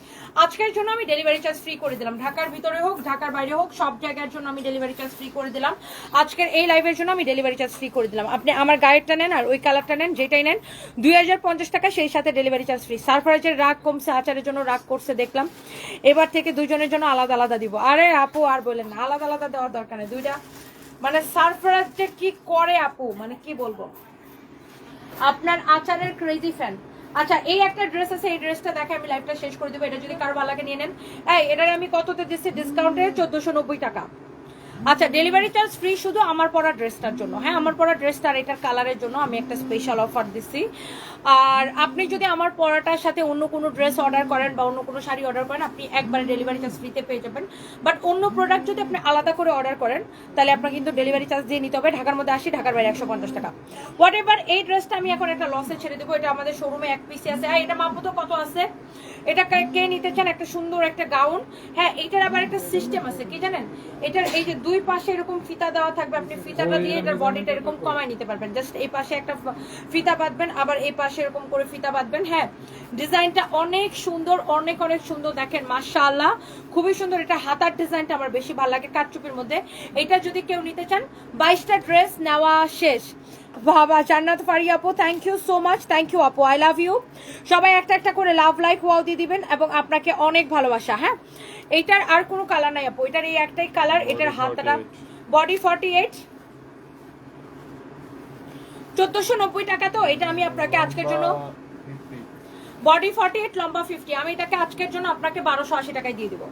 আজকের জন্য আমি ডেলিভারি চার্জ ফ্রি করে দিলাম, ঢাকার ভিতরে হোক ঢাকার বাইরে হোক সব জায়গার জন্য আমি ডেলিভারি চার্জ ফ্রি করে দিলাম। আজকের এই লাইভের জন্য আমি ডেলিভারি চার্জ ফ্রি করে দিলাম। আপনি আমার গায়েরটা নেন আর ওই কালারটা নেন, যেটাই নেন 2050 টাকা, সেই সাথে ডেলিভারি চার্জ ফ্রি। সারফরাজের রাগ কমছে, আচারের জন্য রাগ করছে দেখলাম, এবার থেকে দুজনের জন্য আলাদা আলাদা দিব। আরে আপু আর বললেন না, আলাদা আলাদা দেওয়ার দরকার নেই, দুইটা মানে সারফরাজ যে কি করে আপু, মানে কি বলবো, আপনার আচারের ক্রেজি ফ্যান। আচ্ছা এই একটা ড্রেস আছে, এই ড্রেসটা দেখে আমি লাইভটা শেষ করে দেবো, এটা যদি কারো ভালো লাগে নিয়ে নেন। এই এটার আমি কততে দিচ্ছি ডিসকাউন্টে? 1490 টাকা। আচ্ছা ডেলিভারি চার্জ ফ্রি শুধু আমার পরা ড্রেসটার জন্য। হ্যাঁ আমার পরা ড্রেসটার এটার কালারের জন্য আমি একটা স্পেশাল অফার দিচ্ছি। আর আপনি যদি আমার পরাটার সাথে অন্য কোনো ড্রেস অর্ডার করেন বা অন্য কোনো শাড়ি অর্ডার করেন, আপনি একবারে ডেলিভারি চার্জ ফ্রিতে পেয়ে যাবেন। বাট অন্য প্রোডাক্ট যদি আপনি আলাদা করে অর্ডার করেন, তাহলে আপনার কিন্তু ডেলিভারি চার্জ দিয়ে নিতে হবে। ঢাকার মধ্যে 80, ঢাকার বাইরে 150 টাকা। হোয়াট এভার, এই ড্রেসটা আমি এখন একটা লসে ছেড়ে দেবো, এটা আমাদের শোরুমে এক পিসে আছে। আর এটা মাপো তো কত আছে, এটা কে নিতে চান? একটা সুন্দর একটা গাউন। হ্যাঁ এইটার আবার একটা সিস্টেম আছে, কি জানেন, এটার এই যে দুই পাশে এরকম ফিতা দেওয়া থাকবে, আপনি ফিতাটা দিয়ে এটার বডিটা এরকম কমায় নিতে পারবেন। জাস্ট এই পাশে একটা ফিতা বাঁধবেন, আবার এই পাশে এরকম করে ফিতা বাঁধবেন। হ্যাঁ ডিজাইনটা অনেক সুন্দর, অনেক অনেক সুন্দর, দেখেন মাশাআল্লাহ খুবই সুন্দর। এটা হাতার ডিজাইনটা আমার বেশি ভালো লাগে কারচুপির মধ্যে। এটা যদি কেউ নিতে চান, 22টা ড্রেস নেওয়া শেষ। বাবা জান্নাত ফারিয়া আপু, thank you so much, thank you আপু, আই লাভ ইউ। সবাই একটা একটা করে লাভ লাইক ওয়াও দিয়ে দিবেন এবং আপনাকে অনেক ভালোবাসা। হ্যাঁ এইটার আর কোনো কালার নাই আপু, এটার এই একটাই কালার। এটার হাতটা বডি 48, 1490 টাকা। তো এটা আমি আপনাকে আজকের জন্য বডি 48, লম্বা 50, আমি এটাকে আজকের জন্য আপনাকে 1280 টাকায় দিয়ে দিব।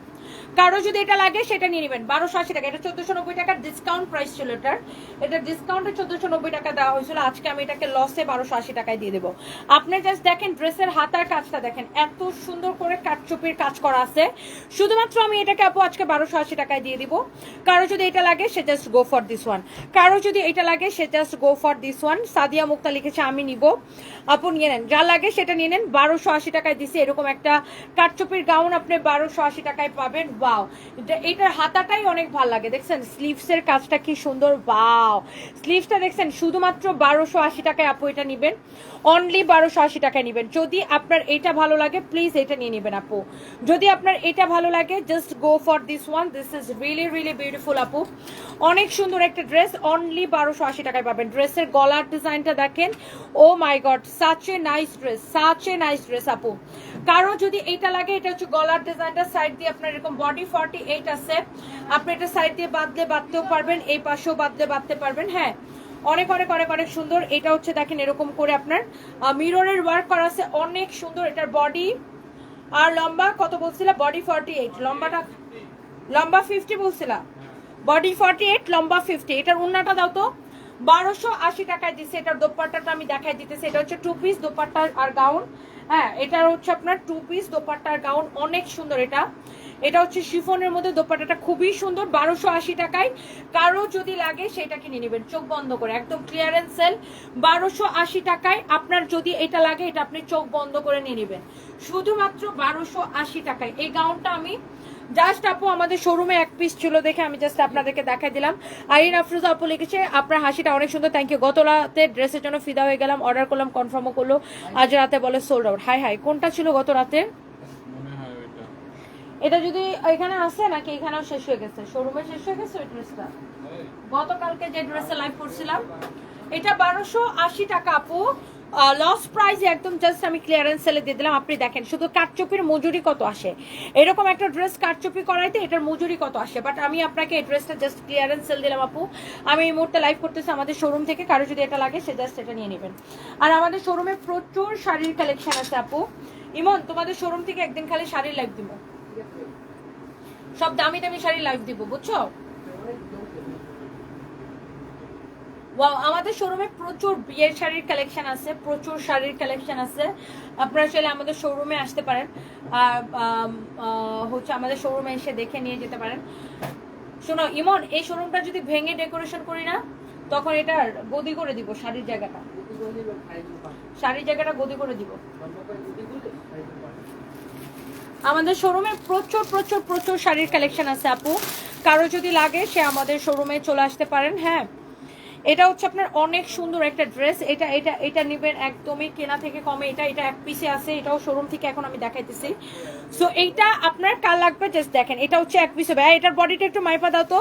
কারো যদি এটা লাগে সেটা নিয়ে নেবেন 1280 টাকা। এটা 1490 টাকার ডিসকাউন্ট প্রাইস ছিল এটার। এটা ডিসকাউন্টে 1490 টাকা দেওয়া হয়েছিল, আজকে আমি এটাকে লসে 1280 টাকায় দিয়ে দেবো। আপনি জাস্ট দেখেন ড্রেসের হাতার কাজটা দেখেন, এত সুন্দর করে কাটচুপির কাজ করা আছে। শুধুমাত্র আমি এটাকে আপু আজকে 1280 টাকায় দিয়ে দিব। কারো যদি এটা লাগে সে just go for this one. কারো যদি এটা লাগে সে just go for this one. Sadia Mukta লিখেছে আমি নিব, আপু নিয়ে নেন, যা লাগে সেটা নিয়ে নেন। 1280 টাকায় দিছি এরকম একটা কাটচুপির গাউন আপনি 1280 টাকায় পাবেন। ওয়াও, এটার হাতাটাই অনেক ভালো লাগে, দেখছেন স্লিভসের কাজটা কি সুন্দর। ওয়াও, স্লিভসটা দেখছেন। শুধুমাত্র 1280 টাকায় আপু এটা নিবেন, অনলি 1280 টাকায় নিবেন। যদি আপনার এটা ভালো লাগে প্লিজ এটা নিয়ে নেবেন আপু। যদি আপনার এটা ভালো লাগে just go for this one. This is really really beautiful আপু, অনেক সুন্দর একটা ড্রেস, অনলি 1280 টাকায় পাবেন। ড্রেসের গলার ডিজাইনটা দেখেন, oh my god, such a nice dress, such a nice dress আপু। কারো যদি এটা লাগে, এটা হচ্ছে গলার ডিজাইনটা, সাইড দিয়ে আপনার এরকম বডি 48 আছে, আপনি এটা সাইড দিয়ে বাঁধলে বাঁধতেও পারবেন, এই পাশেও বাঁধলে বাঁধতে পারবেন। হ্যাঁ, অনেক অনেক অনেক অনেক সুন্দর। এটা হচ্ছে দেখেন এরকম করে আপনার মিররের ওয়ার্ক করা আছে, অনেক সুন্দর। এটার বডি আর লম্বা কত বলছিলা? বডি 48, লম্বাটা লম্বা 50 বলছিলা, বডি 48 লম্বা 50। এটার উন্নাটা দাও তো, 1280 টাকায় দিচ্ছে। এটার দোপাট্টাটা আমি দেখাই দিতেছি, এটা হচ্ছে 2 পিস দোপাট্টা আর গাউন। হ্যাঁ, এটা হচ্ছে আপনার 2 পিস দোপাট্টা আর গাউন, অনেক সুন্দর। এটা হচ্ছে শিফনের মধ্যে, দোপাট্টাটা খুবই সুন্দর, 1280 টাকায়। কারো যদি লাগে সেটা কিনে নেবেন চোখ বন্ধ করে, একদম ক্লিয়ারেন্স সেল 1280 টাকায়। আপনার যদি এটা লাগে এটা আপনি চোখ বন্ধ করে নিয়ে নেবেন, শুধুমাত্র 1280 টাকায়। এই গাউনটা আমি জাস্ট আপু আমাদের শোরুমে এক পিস ছিল দেখে আমি জাস্ট আপনাদেরকে দেখাই দিলাম। আইরিন আফরোজা আপু লিখেছে আপনার হাসিটা অনেক সুন্দর, থ্যাংক ইউ। গত রাতে ড্রেসের জন্য ফিদা হয়ে গেলাম, অর্ডার করলাম, কনফার্মও করলো, আজ রাতে বলে সোল্ড আউট। হাই হাই, কোনটা ছিল গত রাতে? এটা যদি এখানে আসে নাকি এখানেও শেষ হয়ে গেছে, শোরুমে শেষ হয়ে গেছে ওই ড্রেসটা। গতকালকে যে ড্রেসে লাইভ করছিলাম এটা 1280 টাকা আপু, লস প্রাইস একদম জাস্ট আমি ক্লিয়ারেন্স সেলে দিয়ে দিলাম। আপনি দেখেন শুধু কাটচুপির মজুরি কত আসে, এরকম একটা ড্রেস কাটচুপি করাইতে এটার মজুরি কত আসে, বাট আমি আপনাকে এই ড্রেসটা জাস্ট ক্লিয়ারেন্স সেল দিলাম আপু। আমি এই মুহূর্তে লাইভ করতেছি আমাদের শোরুম থেকে, কারো যদি এটা লাগে সে জাস্ট এটা নিয়ে নেবেন। আর আমাদের শোরুমে প্রচুর শাড়ির কালেকশন আছে আপু। ইমন তোমাদের শোরুম থেকে একদিন খালি শাড়ির লাইভ দিব, সব দামি দামি শাড়ি লাইভ দিব, বুঝছো? ওয়াও, আমাদের শোরুমে প্রচুর বিয়ের শাড়ির কালেকশন আছে, প্রচুর শাড়ির কালেকশন আছে। আপনারা চাইলে আমাদের শোরুমে আসতে পারেন, আর হচ্ছে আমাদের শোরুমে এসে দেখে নিয়ে যেতে পারেন। শোনো ইমন, এই শোরুমটা যদি ভেঙে ডেকোরেশন করি না তখন এটার গদি করে দিব, শাড়ির জায়গাটা গদি করে দিব। আমাদের শোরুমে প্রচুর প্রচুর প্রচুর শাড়ির কালেকশন আছে আপু, কারো যদি লাগে সে আমাদের শোরুমে চলে আসতে পারেন। হ্যাঁ, এটা হচ্ছে আপনার অনেক সুন্দর একটা ড্রেস, এটা এটা এটা নেবেন একদমই কেনা থেকে কমে। এটা এটা এক পিসে আছে, এটাও শোরুম থেকে এখন আমি দেখাইতেছি। সো এইটা আপনার কার লাগবে জাস্ট দেখেন, এটা হচ্ছে এক পিসে। ভাই এটার বডিটা একটু মাইপা দাও তো।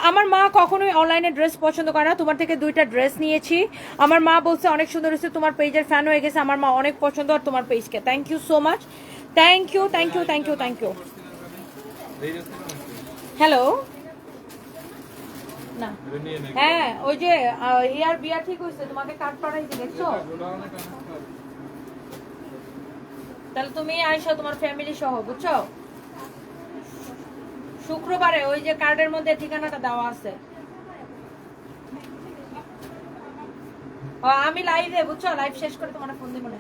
আমার মা কখনোই অনলাইনে ড্রেস পছন্দ করে না, তোমার থেকে 2টা ড্রেস নিয়েছি, আমার মা বলছে অনেক সুন্দর হয়েছে, তোমার পেজের ফ্যান হয়ে গেছে, আমার মা অনেক পছন্দ আর তোমার পেজকে। Thank you so much, thank you thank you thank you thank you. Hello, না হ্যাঁ ওই যে ইয়ার বিয়া ঠিক হয়েছে, তোমাকে কার্ড পাঠাইছি দেখছো? তাহলে তুমি আইসো তোমার ফ্যামিলি সহ, বুঝছো? শুক্রবারে ওই যে কার্ডের মধ্যে ঠিকানাটা দেওয়া আছে। আমি লাইভে, বুঝছো, লাইভ শেষ করে তোমার ফোন দিব না।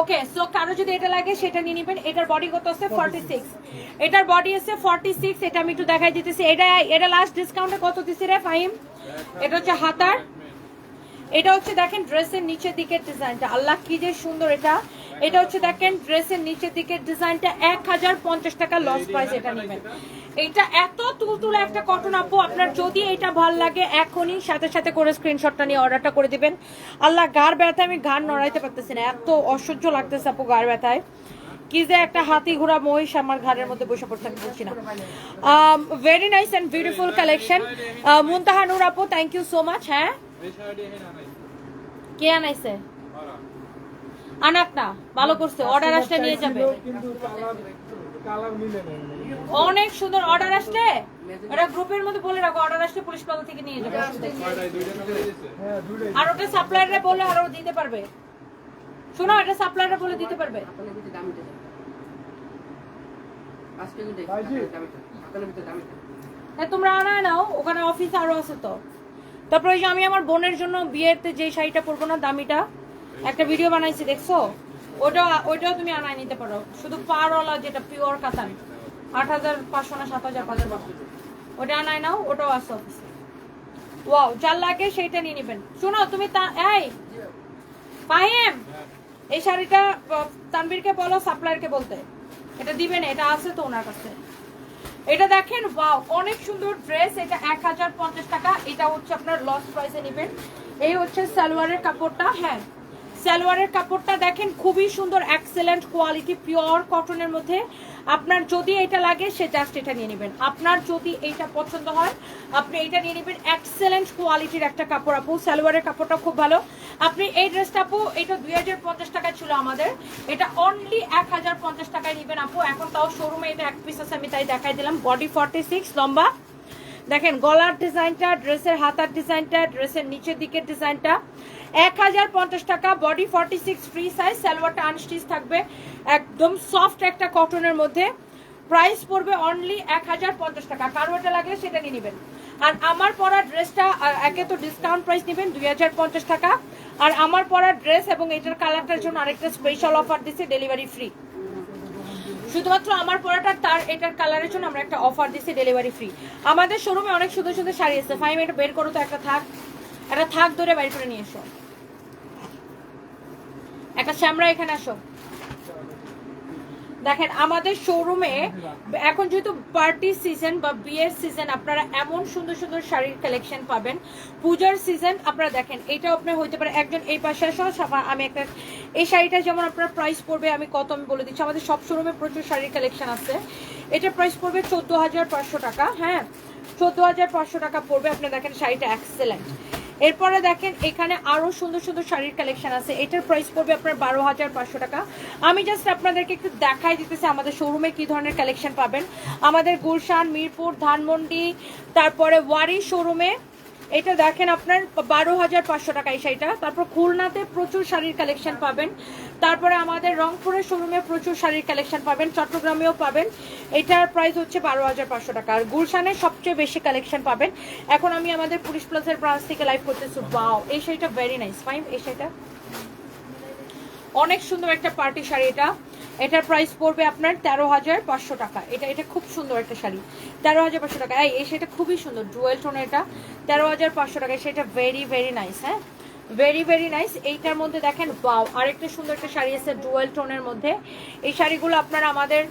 ওকে, সো কারো যদি এটা লাগে সেটা নিয়ে নেবেন। এটার বডি কত আছে? 46। এটার বডি আছে 46। এটা আমি একটু দেখাই দিতেছি। এটা লাস্ট ডিসকাউন্টে কত দিছি রে ফাহিম? এটা হচ্ছে হাতার, এটা হচ্ছে দেখেন ড্রেসের নিচের দিকের ডিজাইনটা, আল্লাহ কি যে সুন্দর। এটা হচ্ছে দেখেন ড্রেসের নিচের দিকের ডিজাইনটা, 1050 টাকা লস প্রাইস এটা নেবেন। এটা এত তুলতুলে একটা কটন আপু, আপনার যদি এটা ভাল লাগে এখনই সাথে সাথে করে স্ক্রিনশটটা নিয়ে অর্ডারটা করে দিবেন। আল্লাহ গার ব্যথায় আমি গান নড়াইতে পারতেছি না, এত অসহ্য লাগতেছে আপু গার ব্যথায়। কি যে একটা হাতি ঘোড়া মহিষ আমার ঘাড়ের মধ্যে বসে পড়তে আমি বলছি না। Very nice and beautiful collection. Muntaha Noor আপু থ্যাংক ইউ সো মাচ। হ্যাঁ, কে আনাইছে? আনাক না, ভালো করছে, অর্ডার আসলে নিয়ে যাবে। অনেক সুন্দর অর্ডার আসলে ওটা গ্রুপের মধ্যে বলে রাখো, অর্ডার আসলে পুলিশ প্লাজা থেকে নিয়ে যাবে। আর ওটা সাপ্লায়ারে বলে আরো দিতে পারবে। শোনো, এটা সাপ্লায়ারে বলে দিতে পারবে। তোমরা আনায় নাও, ওখানে অফিস আরো আছে তো। তারপরে যে আমি আমার বোনের জন্য বিয়েতে যে শাড়িটা পরবো না দামিটা, একটা ভিডিও বানাইছি দেখছো, ওইটাও তুমি আনায় নিতে পারো। শুধু পারওয়ালা যেটা পিওর কাতান, 8,500 না 7,500, ওটা আনায় নাও, ওটাও আছে অফিসে। ওয়াও, যার লাগে সেইটা নিয়ে নেবেন। শোনো তুমি এই ফাহিম, এই শাড়িটা তানবীরকে বলো সাপ্লায়ারকে বলতে, এটা দিবে না, এটা আছে তো ওনার কাছে। এটা দেখেন, ওয়াও অনেক সুন্দর ড্রেস, এটা 1050 টাকা। এটা হচ্ছে আপনার লস প্রাইসে নেবেন। এই হচ্ছে সালোয়ারের কাপড়টা। হ্যাঁ, সালোয়ারের কাপড়টা দেখেন খুবই সুন্দর, এক্সেলেন্ট কোয়ালিটি, পিওর কটনের মধ্যে। আপনার যদি এটা লাগে সে জাস্ট এটা নিয়ে নেবেন। আপনার যদি এইটা পছন্দ হয় আপনি এটা নিয়ে নেবেন। এক্সেলেন্ট কোয়ালিটির একটা কাপড় আপু, সালোয়ারের কাপড়টা খুব ভালো। আপনি এই ড্রেসটা আপু, এটা 2050 টাকায় ছিল আমাদের, এটা অনলি 1050 টাকায় নেবেন আপু। এখন তাও শোরুমে এটা এক পিস আছে, আমি তাই দেখাই দিলাম। বডি 46, লম্বা দেখেন, গলার ডিজাইনটা, ড্রেসের হাতার ডিজাইনটা, ড্রেসের নিচের দিকের ডিজাইনটা। 1050 টাকা, বডি 46, ফ্রি সাইজ, সালোয়ারটা আনস্টিচ থাকবে, একদম সফট একটা কটনের মধ্যে। প্রাইস পড়বে অনলি 1050 টাকা। কারো এটা লাগলে সেটা নিয়ে নেবেন। আর আমার পরা ড্রেসটা একে তো ডিসকাউন্ট প্রাইস নেবেন 2050 টাকা, আর আমার পরা ড্রেস এবং এটার কালারটার জন্য আরেকটা স্পেশাল অফার দিচ্ছি, ডেলিভারি ফ্রি। শুধুমাত্র আমার পরাটা তার এটার কালারের জন্য আমরা একটা অফার দিচ্ছি, ডেলিভারি ফ্রি। আমাদের শোরুমে অনেক সুন্দর সুন্দর শাড়ি আছে। ফাইম, এটা বের করো তো, একটা থাক ধরে বাইর করে নিয়ে এসো। একটা শ্যামরা এখানে আসো। দেখেন আমাদের শোরুমে এখন যেহেতু পার্টি সিজন বা বিয়ের সিজন, আপনারা এমন সুন্দর সুন্দর শাড়ির কালেকশন পাবেন। পূজার সিজন আপনারা দেখেন, এইটাও আপনার হইতে পারে। একজন এই পাশে আসো, আমি একটা, এই শাড়িটা যেমন আপনার প্রাইস পড়বে আমি কত আমি বলে দিচ্ছি। আমাদের সব শোরুমে প্রচুর শাড়ির কালেকশন আছে। এটার প্রাইস পড়বে 14,500 টাকা। হ্যাঁ, 14,500 টাকা পড়বে। আপনি দেখেন শাড়িটা এক্সেলেন্ট। এরপরে দেখেন এখানে আরো সুন্দর সুন্দর শাড়ির কালেকশন আছে। এটার প্রাইস পড়বে আপনার 12,500 টাকা। আমি জাস্ট আপনাদেরকে একটু দেখাই দিতেছি আমাদের শোরুমে কি ধরনের কালেকশন পাবেন। আমাদের গুলশান, মিরপুর, ধানমন্ডি, তারপরে ওয়ারি শোরুমে এটা দেখেন আপনার 12,500 টাকা এই শাড়িটা। তারপর খুলনাতে প্রচুর শাড়ির কালেকশন পাবেন। তারপরে আমাদের রংপুরের শোরুমে প্রচুর শাড়ির কালেকশন পাবেন, চট্টগ্রামেও পাবেন। এটার প্রাইস হচ্ছে 12,500 টাকা। আর গুলশানে সবচেয়ে বেশি কালেকশন পাবেন। এখন আমি আমাদের পুলিশ প্লাজার ব্রাঞ্চ থেকে লাইভ করতেছি। ওয়াও, এই শাড়িটা ভেরি নাইস। ফাইন, এই শাড়িটা অনেক সুন্দর একটা পার্টি শাড়ি। এটার প্রাইস পড়বে আপনার 13,500 টাকা। এটা খুব সুন্দর একটা শাড়ি, 13,500 টাকা। এই শাড়িটা খুবই সুন্দর, ডুয়েল টোন, এটা 13,500 টাকা। সেটা ভেরি ভেরি নাইস। হ্যাঁ, ভেরি ভেরি নাইস। এইটার মধ্যে দেখেন, ওয়াও, আরেকটা সুন্দর একটা শাড়ি আছে ডুয়েল টোনের মধ্যে। এই শাড়িগুলো আপনারা আমাদের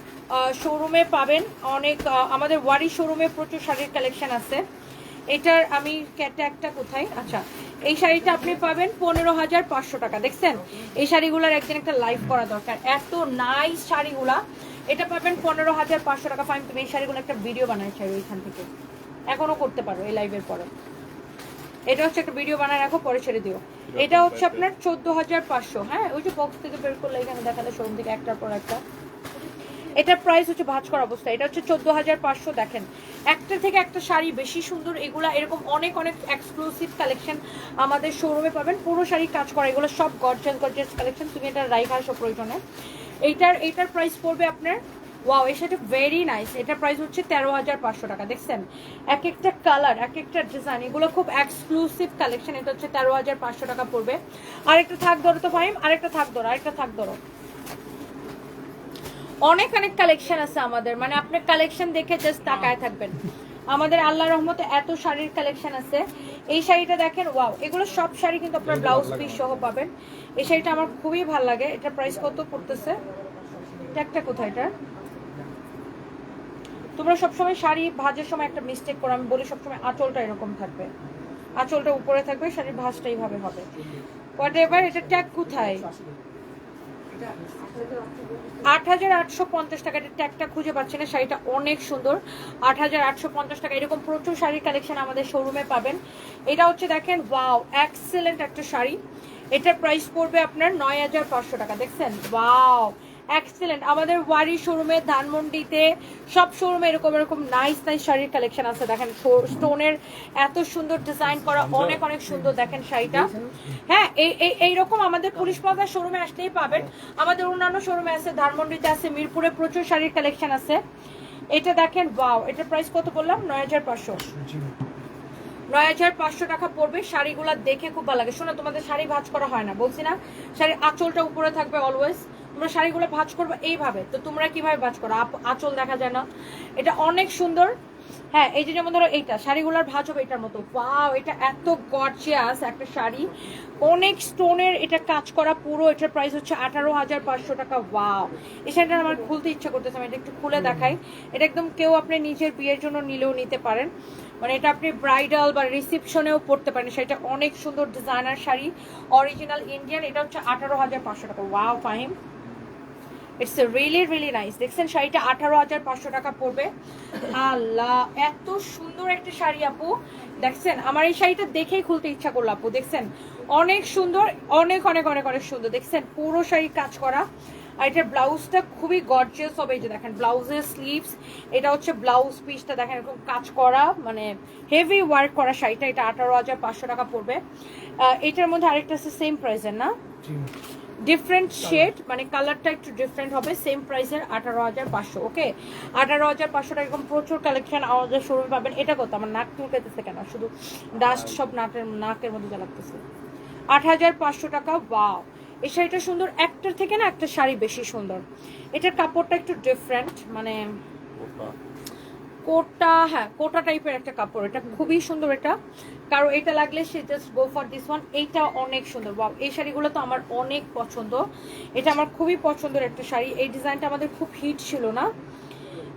শোরুমে পাবেন অনেক। আমাদের ওয়ারি শোরুমে প্রচুর শাড়ির কালেকশন আছে। এটার আমি ট্যাগটা কোথায়, আচ্ছা, এই শাড়িটা আপনি পাবেন 15,500 টাকা। দেখছেন, এই শাড়িগুলোর একদিন একটা লাইভ করা দরকার, এত নাইস শাড়িগুলা। এটা পাবেন 15,500 টাকা। ফাইন, তুমি এই শাড়িগুলো একটা ভিডিও বানাই চাই ওইখান থেকে, এখনো করতে পারো এই লাইভের পরে। এটা হচ্ছে একটা ভিডিও বানায় রাখো, পরে ছেড়ে দিও। এটা হচ্ছে আপনার 14,500। হ্যাঁ, ওই যে বক্স থেকে বের করলে এখানে দেখালে শোরুম থেকে একটার পর একটা। এটার প্রাইস হচ্ছে ভাঁজ করা অবস্থা। এটা হচ্ছে 14,500। দেখেন, একটা থেকে একটা শাড়ি বেশি সুন্দর। এগুলা এরকম অনেক অনেক এক্সক্লুসিভ কালেকশন আমাদের শোরুমে পাবেন। পুরো শাড়ি কাজ করা, এগুলো সব গর্জিয়াস গর্জিয়াস কালেকশন। তুমি এটা রাইখা আসো প্রয়োজনে। এইটার প্রাইস পড়বে আপনার, ওয়াও, এই শাড়িটা ভেরি নাইস। এটার প্রাইস হচ্ছে 13,500 টাকা। দেখছেন, এক একটা কালার, এক একটা ডিজাইন, এগুলো খুব এক্সক্লুসিভ কালেকশন। এটা হচ্ছে 13,500 টাকা পড়বে। আরেকটা থাক ধরো তো ফাইম, আরেকটা থাক ধরো। অনেক অনেক কালেকশন আছে আমাদের, মানে আপনি কালেকশন দেখে জাস্ট তাকায় থাকবেন। আমাদের আল্লাহ রহমতে এত শাড়ির কালেকশন আছে। এই শাড়িটা দেখেন, ওয়াও, এগুলো সব শাড়ি কিন্তু আপনার ব্লাউজ পিস সহ পাবেন। এই শাড়িটা আমার খুবই ভালো লাগে। এটার প্রাইস কত পড়তেছে, ট্যাগটা কোথায় এটা? তোমরা সবসময় শাড়ি ভাজের সময় একটা মিস্টেক করো, আমি বলি সবসময় আঁচলটা এরকম থাকবে, আঁচলটা উপরে থাকবে, শাড়ির ভাজটা এইভাবে হবে। হোয়াটএভার, এটা ট্যাগ কোথায়? 8,850 টাকা। ট্যাগটা খুঁজে পাচ্ছি না। শাড়িটা অনেক সুন্দর, 8,850 টাকা। এরকম প্রচুর শাড়ির কালেকশন আমাদের শোরুমে পাবেন। এটা হচ্ছে দেখেন, ওয়াও, এক্সেলেন্ট একটা শাড়ি। এটার প্রাইস পড়বে আপনার 9,500 টাকা। দেখছেন, ওয়াও, এক্সেলেন্ট। আমাদের ওয়ারি শোরুমে, ধানমন্ডিতে, সব শোরুমে এরকম এরকম নাইস নাইস শাড়ির কালেকশন আছে। দেখেন, স্টোনের এত সুন্দর ডিজাইন করা, অনেক অনেক সুন্দর। দেখেন শাড়িটা, হ্যাঁ, এইরকম আমাদের পুলিশ প্লাজার শোরুমে আসলেই পাবেন। আমাদের অন্যান্য শোরুমে আছে, ধানমন্ডিতে আছে, মিরপুরে প্রচুর শাড়ির কালেকশন আছে। এটা দেখেন ওয়াও, এটার প্রাইস কত বললাম? 9500। 9500 টাকা পড়বে। শাড়িগুলো দেখে খুব ভালো লাগে। শোনো, তোমাদের শাড়ি ভাঁজ করা হয় না, বলছি না শাড়ির আঁচলটা উপরে থাকবে অলওয়েজ। তোমরা শাড়িগুলো ভাঁজ করবে এইভাবে, তো তোমরা কিভাবে ভাঁজ করো? আঁচল দেখা যায় না। এটা অনেক সুন্দর। হ্যাঁ, এই যে যেমন ধরো এইটা শাড়িগুলোর ভাঁজ হবে এটার মতো। ওয়াও, এটা এত গর্জিয়াস একটা শাড়ি, অনেক স্টোনের এটা কাজ করা পুরো। এটার প্রাইস হচ্ছে 18500 টাকা। ওয়াও, এই শাড়িটা আমার খুলতে ইচ্ছা করতেছে, আমি এটা একটু খুলে দেখাই। এটা একদম কেউ আপনি নিজের বিয়ের জন্য নিলেও নিতে পারেন, মানে এটা আপনি ব্রাইডাল বা রিসেপশনেও পরতে পারেন। সেটা অনেক সুন্দর ডিজাইনার শাড়ি, অরিজিনাল ইন্ডিয়ান। এটা হচ্ছে 18500 টাকা। Wow Fahim, it's really really nice. দেখছেন শাড়িটা 18500 টাকা পড়বে। আল্লাহ, এত সুন্দর একটা শাড়ি আপু। দেখছেন, আমার এই শাড়িটা দেখেই খুলতে ইচ্ছা করলো আপু। দেখছেন অনেক সুন্দর, অনেক অনেক অনেক অনেক সুন্দর। দেখছেন পুরো শাড়ি কাজ করা, আর এটার ব্লাউজটা খুবই গর্জিয়াস হবে। এই যে দেখেন ব্লাউজের স্লিভস, এটা হচ্ছে ব্লাউজ পিসটা দেখেন এরকম কাজ করা, মানে হেভি ওয়ার্ক করা শাড়িটা। এটা 18500 টাকা পড়বে। এটার মধ্যে আরেকটা আছে সেম প্রাইসের না, ডিফারেন্ট শেড, মানে কালারটা একটু ডিফারেন্ট হবে, সেম প্রাইসের 18500। ওকে, 18500 টাকা। এরকম প্রচুর কালেকশন আমাদের শোরুমে পাবেন। এটা কত? আমার নাক চুলকাইতেছে কেন? শুধু ডাস্ট সব নাকের মধ্যে জ্বালাতেছে। 8500 টাকা। ওয়াও, এই শাড়িটা সুন্দর। একটার থেকে না একটা শাড়ি বেশি সুন্দর। এটার কাপড়টা একটু ডিফারেন্ট, মানে কোটা, হ্যাঁ কোটা টাইপের একটা কাপড়। এটা খুবই সুন্দর। এটা কারো এটা লাগলে সে just go for this one. এইটা অনেক সুন্দর। ওয়াও, এই শাড়িগুলো তো আমার অনেক পছন্দ। এটা আমার খুবই পছন্দের একটা শাড়ি। এই ডিজাইনটা আমাদের খুব হিট ছিল না।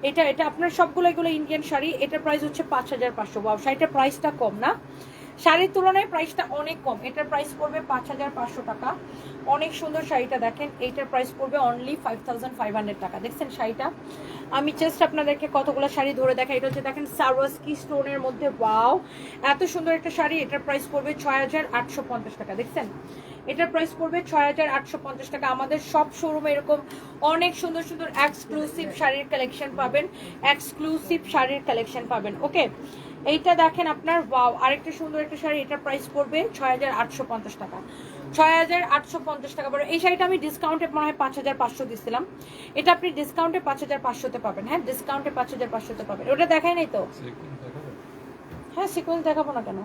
এটা এটা আপনার সবগুলো এগুলো ইন্ডিয়ান শাড়ি। এটার প্রাইস হচ্ছে 5500। ওয়াও, শাড়িটার প্রাইসটা কম না, শাড়ির তুলনায় প্রাইসটা অনেক কম। এটার প্রাইস পড়বে 5500 টাকা। অনেক সুন্দর শাড়িটা দেখেন। এইটার প্রাইস পড়বে অনলি 5500 টাকা। দেখছেন শাড়িটা, আমি জাস্ট আপনাদেরকে কতগুলো শাড়ি ধরে দেখাই। এটা হচ্ছে দেখেন সারোয়াস্কি স্টোনের মধ্যে। ওয়াও, এত সুন্দর একটা শাড়ি। এটার প্রাইস পড়বে 6850 টাকা। দেখছেন, এটার প্রাইস পড়বে 6850 টাকা। আমাদের সব শোরুমে এরকম অনেক সুন্দর সুন্দর এক্সক্লুসিভ শাড়ির কালেকশন পাবেন, এক্সক্লুসিভ শাড়ির কালেকশন পাবেন। ওকে, এইটা দেখেন আপনার। ওয়াও, আরেকটা সুন্দর একটা শাড়ি। এটার প্রাইস পড়বে 6850 টাকা। 6850 টাকা পড়বে এই শাড়িটা। আমি ডিসকাউন্টে মনে হয় 5500 দিচ্ছিলাম। এটা আপনি ডিসকাউন্টে 5500-তে পাবেন। হ্যাঁ, ডিসকাউন্টে 5500-তে পাবেন। ওটা দেখাই নাই তো? হ্যাঁ, সিকোয়েন্স দেখাবো না কেন?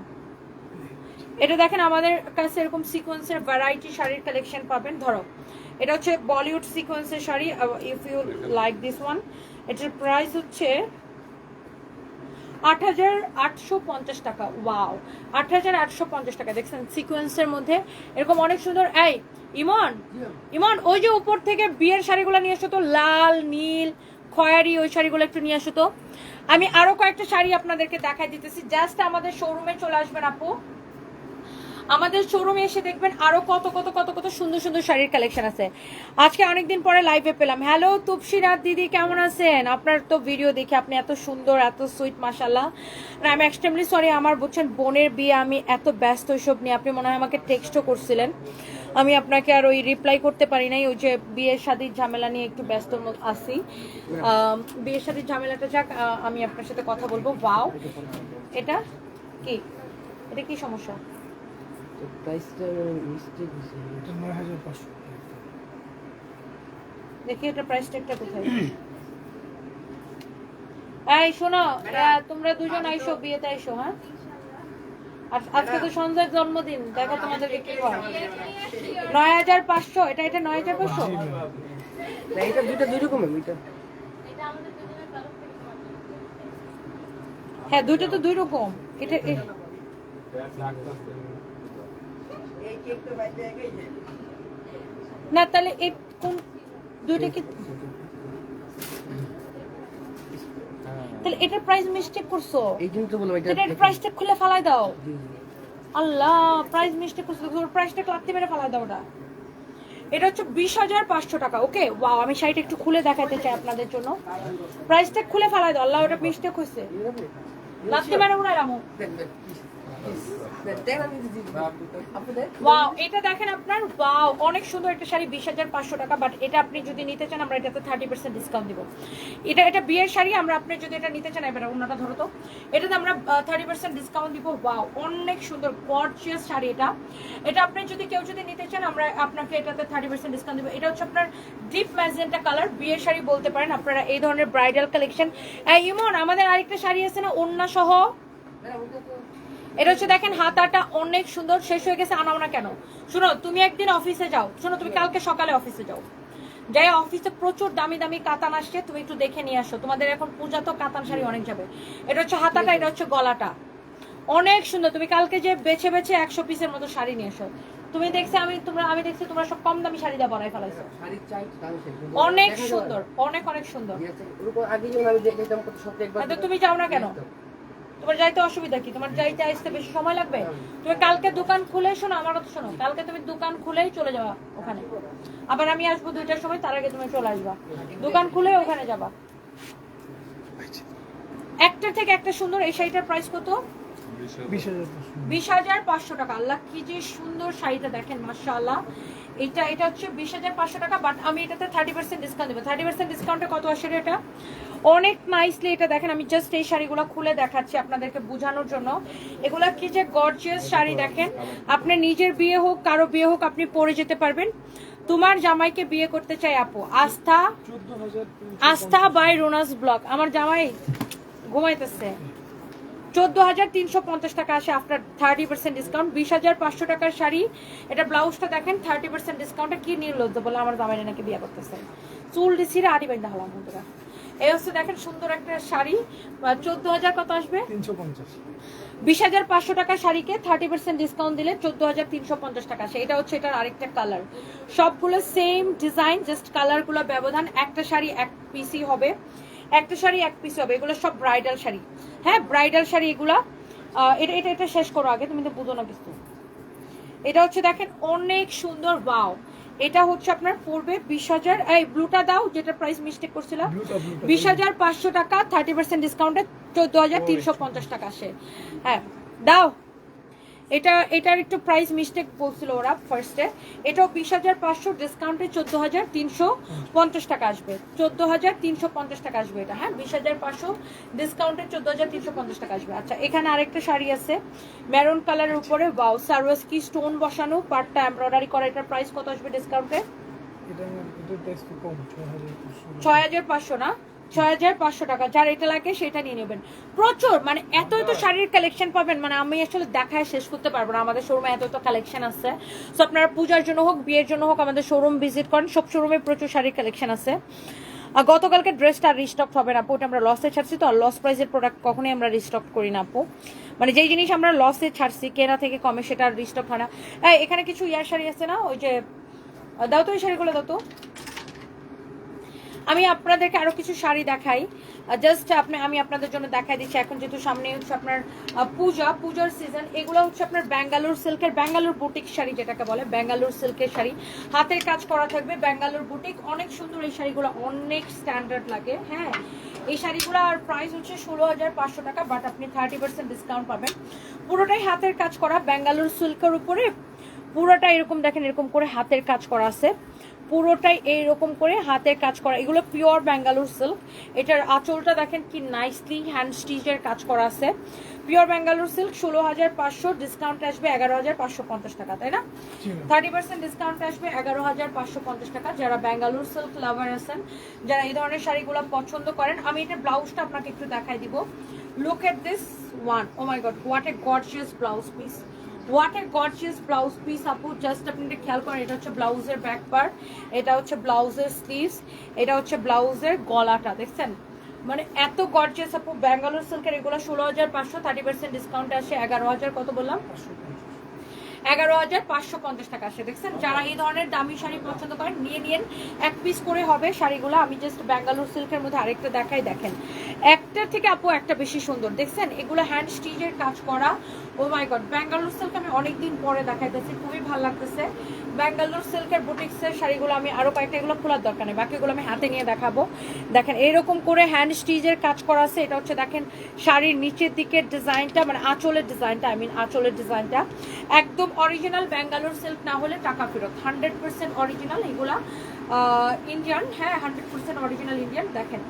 এটা দেখেন, আমাদের কাছে এরকম সিকোয়েন্সের ভ্যারাইটি শাড়ির কালেকশন পাবেন। ধরো এটা হচ্ছে বলিউড সিকোয়েন্সের sari, if you like this one. এটার প্রাইস হচ্ছে 8850 টাকা। ওয়াও, 8850 টাকা। দেখছেন সিকোয়েন্সের মধ্যে এরকম অনেক সুন্দর। এই ইমন, ইমন ওই যে উপর থেকে বিয়ের শাড়িগুলো নিয়ে আসো তো, লাল নীল খয়েরি, ওই শাড়িগুলো একটু নিয়ে আসো তো। আমি আরো কয়েকটা শাড়ি আপনাদেরকে দেখাই দিতেছি। জাস্ট আমাদের শোরুমে চলে আসবেন আপু, আমাদের শোরুমে এসে দেখবেন আরো কত কত কত কত সুন্দর সুন্দর শাড়ির কালেকশন আছে। আজকে অনেকদিন পরে লাইভে পেলাম। হ্যালো তুপসিরাত দিদি, কেমন আছেন? আপনার তো ভিডিও দেখে আপনি এত সুন্দর, এত সুইট, মাশাআল্লাহ। আই এম এক্সট্রিমলি সরি, আমার বুঝছেন বোনের বিয়ে, আমি এত ব্যস্ত ওইসব নিয়ে। আপনি মনে হয় আমাকে টেক্সটও করছিলেন, আমি আপনাকে আর ওই রিপ্লাই করতে পারি নাই। ওই যে বিয়ের শাদীর ঝামেলা নিয়ে একটু ব্যস্ত আছি। বিয়ের শাদীর ঝামেলাটা যাক, আমি আপনার সাথে কথা বলবো। ওয়াও, এটা কি, এটা কি সমস্যা? প্রাইসটা মিস্টেক হয়েছে। এটা 9500। দেখি এটা প্রাইস ট্যাগটা কোথায়। এই শোনো, তোমরা দুজন আইসো, বিয়েতে আইসো। হ্যাঁ, আর আজকে তো সঞ্জয়ের জন্মদিন, দেখো তোমাদেরকে কি হয়। 9500। এটা 9500। না, এটা দুই রকমের। এটা হ্যাঁ, দুইটা তো দুই রকম। এটা না, তাহলে এই কোন দুইটা কি, তাহলে এটার প্রাইস মিস্টেক করছো। এই জন্য তো বললাম এটার প্রাইসটা খুলে ফালাই দাও। আল্লাহ, প্রাইস মিস্টেক করছো, তোর প্রাইসটা লাত্তি মেরে ফালাই দাও। ওটা এটা হচ্ছে 20500 টাকা। ওকে, ওয়াও, আমি শাড়িটা একটু খুলে দেখাতে চাই আপনাদের জন্য। প্রাইসটা খুলে ফালাই দাও। আল্লাহ, ওটা মিস্টেক হয়েছে, লাত্তি মেরে উড়াই রামু। ওয়াও, এটা দেখেন আপনার, ওয়াও অনেক সুন্দর একটা শাড়ি, 20,500 টাকা। বাট এটা আপনি যদি নিতে চান আমরা এটাতে 30% ডিসকাউন্ট দিব। এটা বিয়ের শাড়ি, আমরা আপনি যদি এটা নিতে চান, এবার ওনাটা ধরো তো, এটাতে আমরা 30% ডিসকাউন্ট দিব। ওয়াও, অনেক সুন্দর গর্জিয়াস শাড়ি এটা। এটা আপনি যদি কেউ যদি নিতে চান আমরা আপনাকে এটাতে 30% ডিসকাউন্ট দিব। এটা হচ্ছে আপনার ডিপ ম্যাজেন্টা কালার, বিয়ের শাড়ি বলতে পারেন আপনারা, এই ধরনের ব্রাইডাল কালেকশন। ইমন, আমাদের আরেকটা শাড়ি আছে না ওন্না সহ, এটা হচ্ছে দেখেন হাতাটা অনেক সুন্দর। শেষ হয়ে গেছে, আনাও না কেন? শোনো, তুমি একদিন অফিসে যাও, শোনো তুমি কালকে সকালে অফিসে যাও, যাই অফিসে প্রচুর দামি দামি কাতান আসছে, তুমি একটু দেখে নিয়ে আসো। তোমাদের এখন পূজা তো কাতান শাড়ি অনেক যাবে। এটা হচ্ছে হাতাটা, এটা হচ্ছে গলাটা, অনেক সুন্দর। তুমি কালকে যে বেছে বেছে 100 পিসের মতো শাড়ি নিয়ে এসো। তুমি দেখছি আমি দেখছি তোমরা সব কম দামি শাড়ি দিয়ে বানাই ফেলাইছো। অনেক সুন্দর, অনেক অনেক সুন্দর। তুমি যাও না কেন? তোমার যাইতে অসুবিধা কি? তোমার যাইতে আসতে বেশি সময় লাগবে? তুমি কালকে দোকান খুলে, শোনো আমার কথা শোনো, কালকে তুমি দোকান খুলেই চলে যাবা ওখানে। আবার আমি আসবো 2টার সময়, তার আগে তুমি চলে আসবা, দোকান খুলে ওখানে যাবা। একটা থেকে একটা সুন্দর। এই শাড়িটার প্রাইস কত? 20,500 টাকা। আল্লাহ কি যে সুন্দর শাড়িটা দেখেন, মাশাআল্লাহ। এটা হচ্ছে 20,500 টাকা। বাট আমি এটাতে 30% ডিসকাউন্ট দেবো। 30% ডিসকাউন্টে কত আসে এটা? অনেক নাইসলি এটা দেখেন। আমি জাস্ট এই শাড়িগুলো খুলে দেখাচ্ছি আপনাদেরকে বোঝানোর জন্য। এগুলা কি যে গর্জিয়াস শাড়ি দেখেন। আপনি নিজের বিয়ে হোক, কারো বিয়ে হোক, আপনি পরে যেতে পারবেন। তোমার জামাইকে বিয়ে করতে চাই আপু, আস্থা বাই রোনাস ব্লগ। আমার জামাই ঘুমাইতেছে। 14,350 টাকা আসে আফটার 30% ডিসকাউন্ট। 20,500 টাকার শাড়ি। এটা ব্লাউজটা দেখেন 30% ডিসকাউন্টে। কি নির্লজ্জ বলে আমার জামাই নাকি বিয়ে করতেছে। চুল দিছিরে আড়ি বাইন্দা হলাম বন্ধুরা। এই হচ্ছে দেখেন সুন্দর একটা শাড়ি। 14,000 কত আসবে? 350। 20,500 টাকা শাড়িকে 30% ডিসকাউন্ট দিলে 14,350 টাকা। সেটা হচ্ছে এটার আরেকটা কালার। সবগুলো সেম ডিজাইন, জাস্ট কালারগুলো ব্যবধান। একটা শাড়ি এক পিসই হবে, একটা শাড়ি এক পিস হবে। এগুলো সব ব্রাইডাল শাড়ি। হ্যাঁ, ব্রাইডাল শাড়ি এগুলা। এটা শেষ করো আগে, তুমি তো বুঝো না কিছু। এটা হচ্ছে দেখেন অনেক সুন্দর। ওয়াও, এটা হচ্ছে আপনার পড়বে 20,000। এই ব্লুটা দাও, যেটা প্রাইস মিস্টেক করছিল। 20,500 টাকা 30% ডিসকাউন্টে 14,350 টাকা আসে। হ্যাঁ দাও। এটার একটু প্রাইস মিস্টেক বলছিল ওরা ফার্স্টে। এটাও 20,500 ডিসকাউন্টে 14,350 টাকা আসবে। 14,350 টাকা আসবে এটা। হ্যাঁ, 20,500 ডিসকাউন্টে 14,350 টাকা আসবে। আচ্ছা, এখানে আরেকটা শাড়ি আছে মেরুন কালারের উপরে। ওয়াও, সারওয়াস কি স্টোন বসানো, পার্টটা এমব্রয়ডারি করা। এটার প্রাইস কত আসবে ডিসকাউন্টে? 6,500 না, 6,500 টাকা। যার এটা লাগে সেটা নিয়ে নেবেন। প্রচুর, মানে এত শাড়ির কালেকশন পাবেন, মানে আমি আসলে দেখায় শেষ করতে পারবো না। আমাদের শোরুমে এত কালেকশন আছে। সো আপনারা পূজার জন্য হোক, বিয়ের জন্য হোক, আমাদের শোরুম ভিজিট করেন। সব শোরুমে প্রচুর শাড়ির কালেকশন আছে। গতকালকে ড্রেসটা রিস্টক হবে না আপু, ওটা আমরা লসে ছাড়ছি। তো লস প্রাইসের প্রোডাক্ট কখনোই আমরা রিস্টক করি না আপু। মানে যেই জিনিস আমরা লসে ছাড়ছি, কেনা থেকে কমে, সেটা রিস্টক হয় না। এখানে কিছু ইয়ার শাড়ি আছে না, ওই যে দাও তো, ওই শাড়িগুলো দাও তো। আমি আপনাদেরকে আরো কিছু শাড়ি দেখাই। জাস্ট আমি আপনাদের জন্য দেখাই দিচ্ছি। এখন যেহেতু সামনে হচ্ছে আপনার পূজার সিজন। এগুলো হচ্ছে আপনার ব্যাঙ্গালোর সিল্কের, ব্যাঙ্গালোর বুটিক শাড়ি যেটাকে বলে, ব্যাঙ্গালোর সিল্কের শাড়ি। হাতের কাজ করা থাকবে, ব্যাঙ্গালোর বুটিক। অনেক সুন্দর এই শাড়িগুলো, অনেক স্ট্যান্ডার্ড লাগে। হ্যাঁ, এই শাড়িগুলো আর প্রাইস হচ্ছে 16,500 টাকা। বাট আপনি 30% ডিসকাউন্ট পাবেন। পুরোটাই হাতের কাজ করা, ব্যাঙ্গালোর সিল্কের উপরে পুরোটা এরকম দেখেন, এরকম করে হাতের কাজ করা আছে। পুরোটাই এইরকম করে হাতের কাজ করা। এগুলো পিওর ব্যাঙ্গালোর সিল্ক। এটার আঁচলটা দেখেন কি নাইসলি হ্যান্ড স্টিচের কাজ করা আছে। Pure Bangalore silk. 16,500 ডিসকাউন্ট আসবে 11,550 টাকা, তাই না? 30% ডিসকাউন্ট আসবে 11,550 টাকা। যারা ব্যাঙ্গালোর সিল্ক লাভার আছেন, যারা এই ধরনের শাড়িগুলো পছন্দ করেন, আমি এটা ব্লাউজটা আপনাকে একটু দেখাই দিব। Look at this one. Oh my god, what a gorgeous blouse piece, what a gorgeous blouse piece আপু। জাস্ট আপনি এটা খেয়াল করেন। এটা হচ্ছে ব্লাউজের ব্যাক পার্ট, এটা হচ্ছে ব্লাউজের স্লিভস, এটা হচ্ছে ব্লাউজের গলাটা। দেখছেন, মানে এত গর্জিয়াস আপু। ব্যাঙ্গালোর সিল্কের এগুলো 16,500, 30% ডিসকাউন্ট আসে 11,000 কত বললাম, 11,550 টাকা আসে। দেখছেন, যারা এই ধরনের দামি শাড়ি পছন্দ করেন নিয়ে নিন। এক পিস করে হবে শাড়িগুলো। আমি জাস্ট ব্যাঙ্গালোর সিল্কের মধ্যে আরেকটা দেখাই। দেখেন, একটার থেকে আপু একটা বেশি সুন্দর। দেখছেন, এগুলো হ্যান্ড স্টিচের কাজ করা, ও মাই গড, ব্যাঙ্গালোর সিল্ক আমি অনেকদিন পরে দেখাইতেছি, খুবই ভালো লাগতেছে। ব্যাঙ্গালোর সিল্কের বুটিক্সের শাড়িগুলো আমি আরো কয়েকটা, এগুলো খোলার দরকার নেই, বাকিগুলো আমি হাতে নিয়ে দেখাবো। দেখেন এরকম করে হ্যান্ড স্টিচের কাজ করা আছে। এটা হচ্ছে দেখেন শাড়ির নিচের দিকের ডিজাইনটা, মানে আঁচলের ডিজাইনটা, আঁচলের ডিজাইনটা একদম অরিজিনাল ব্যাঙ্গালোর সিল্ক না হলে টাকা ফেরত। 100% অরিজিনাল এগুলা, ইন্ডিয়ান, হ্যাঁ 100% অরিজিনাল ইন্ডিয়ান। দেখেন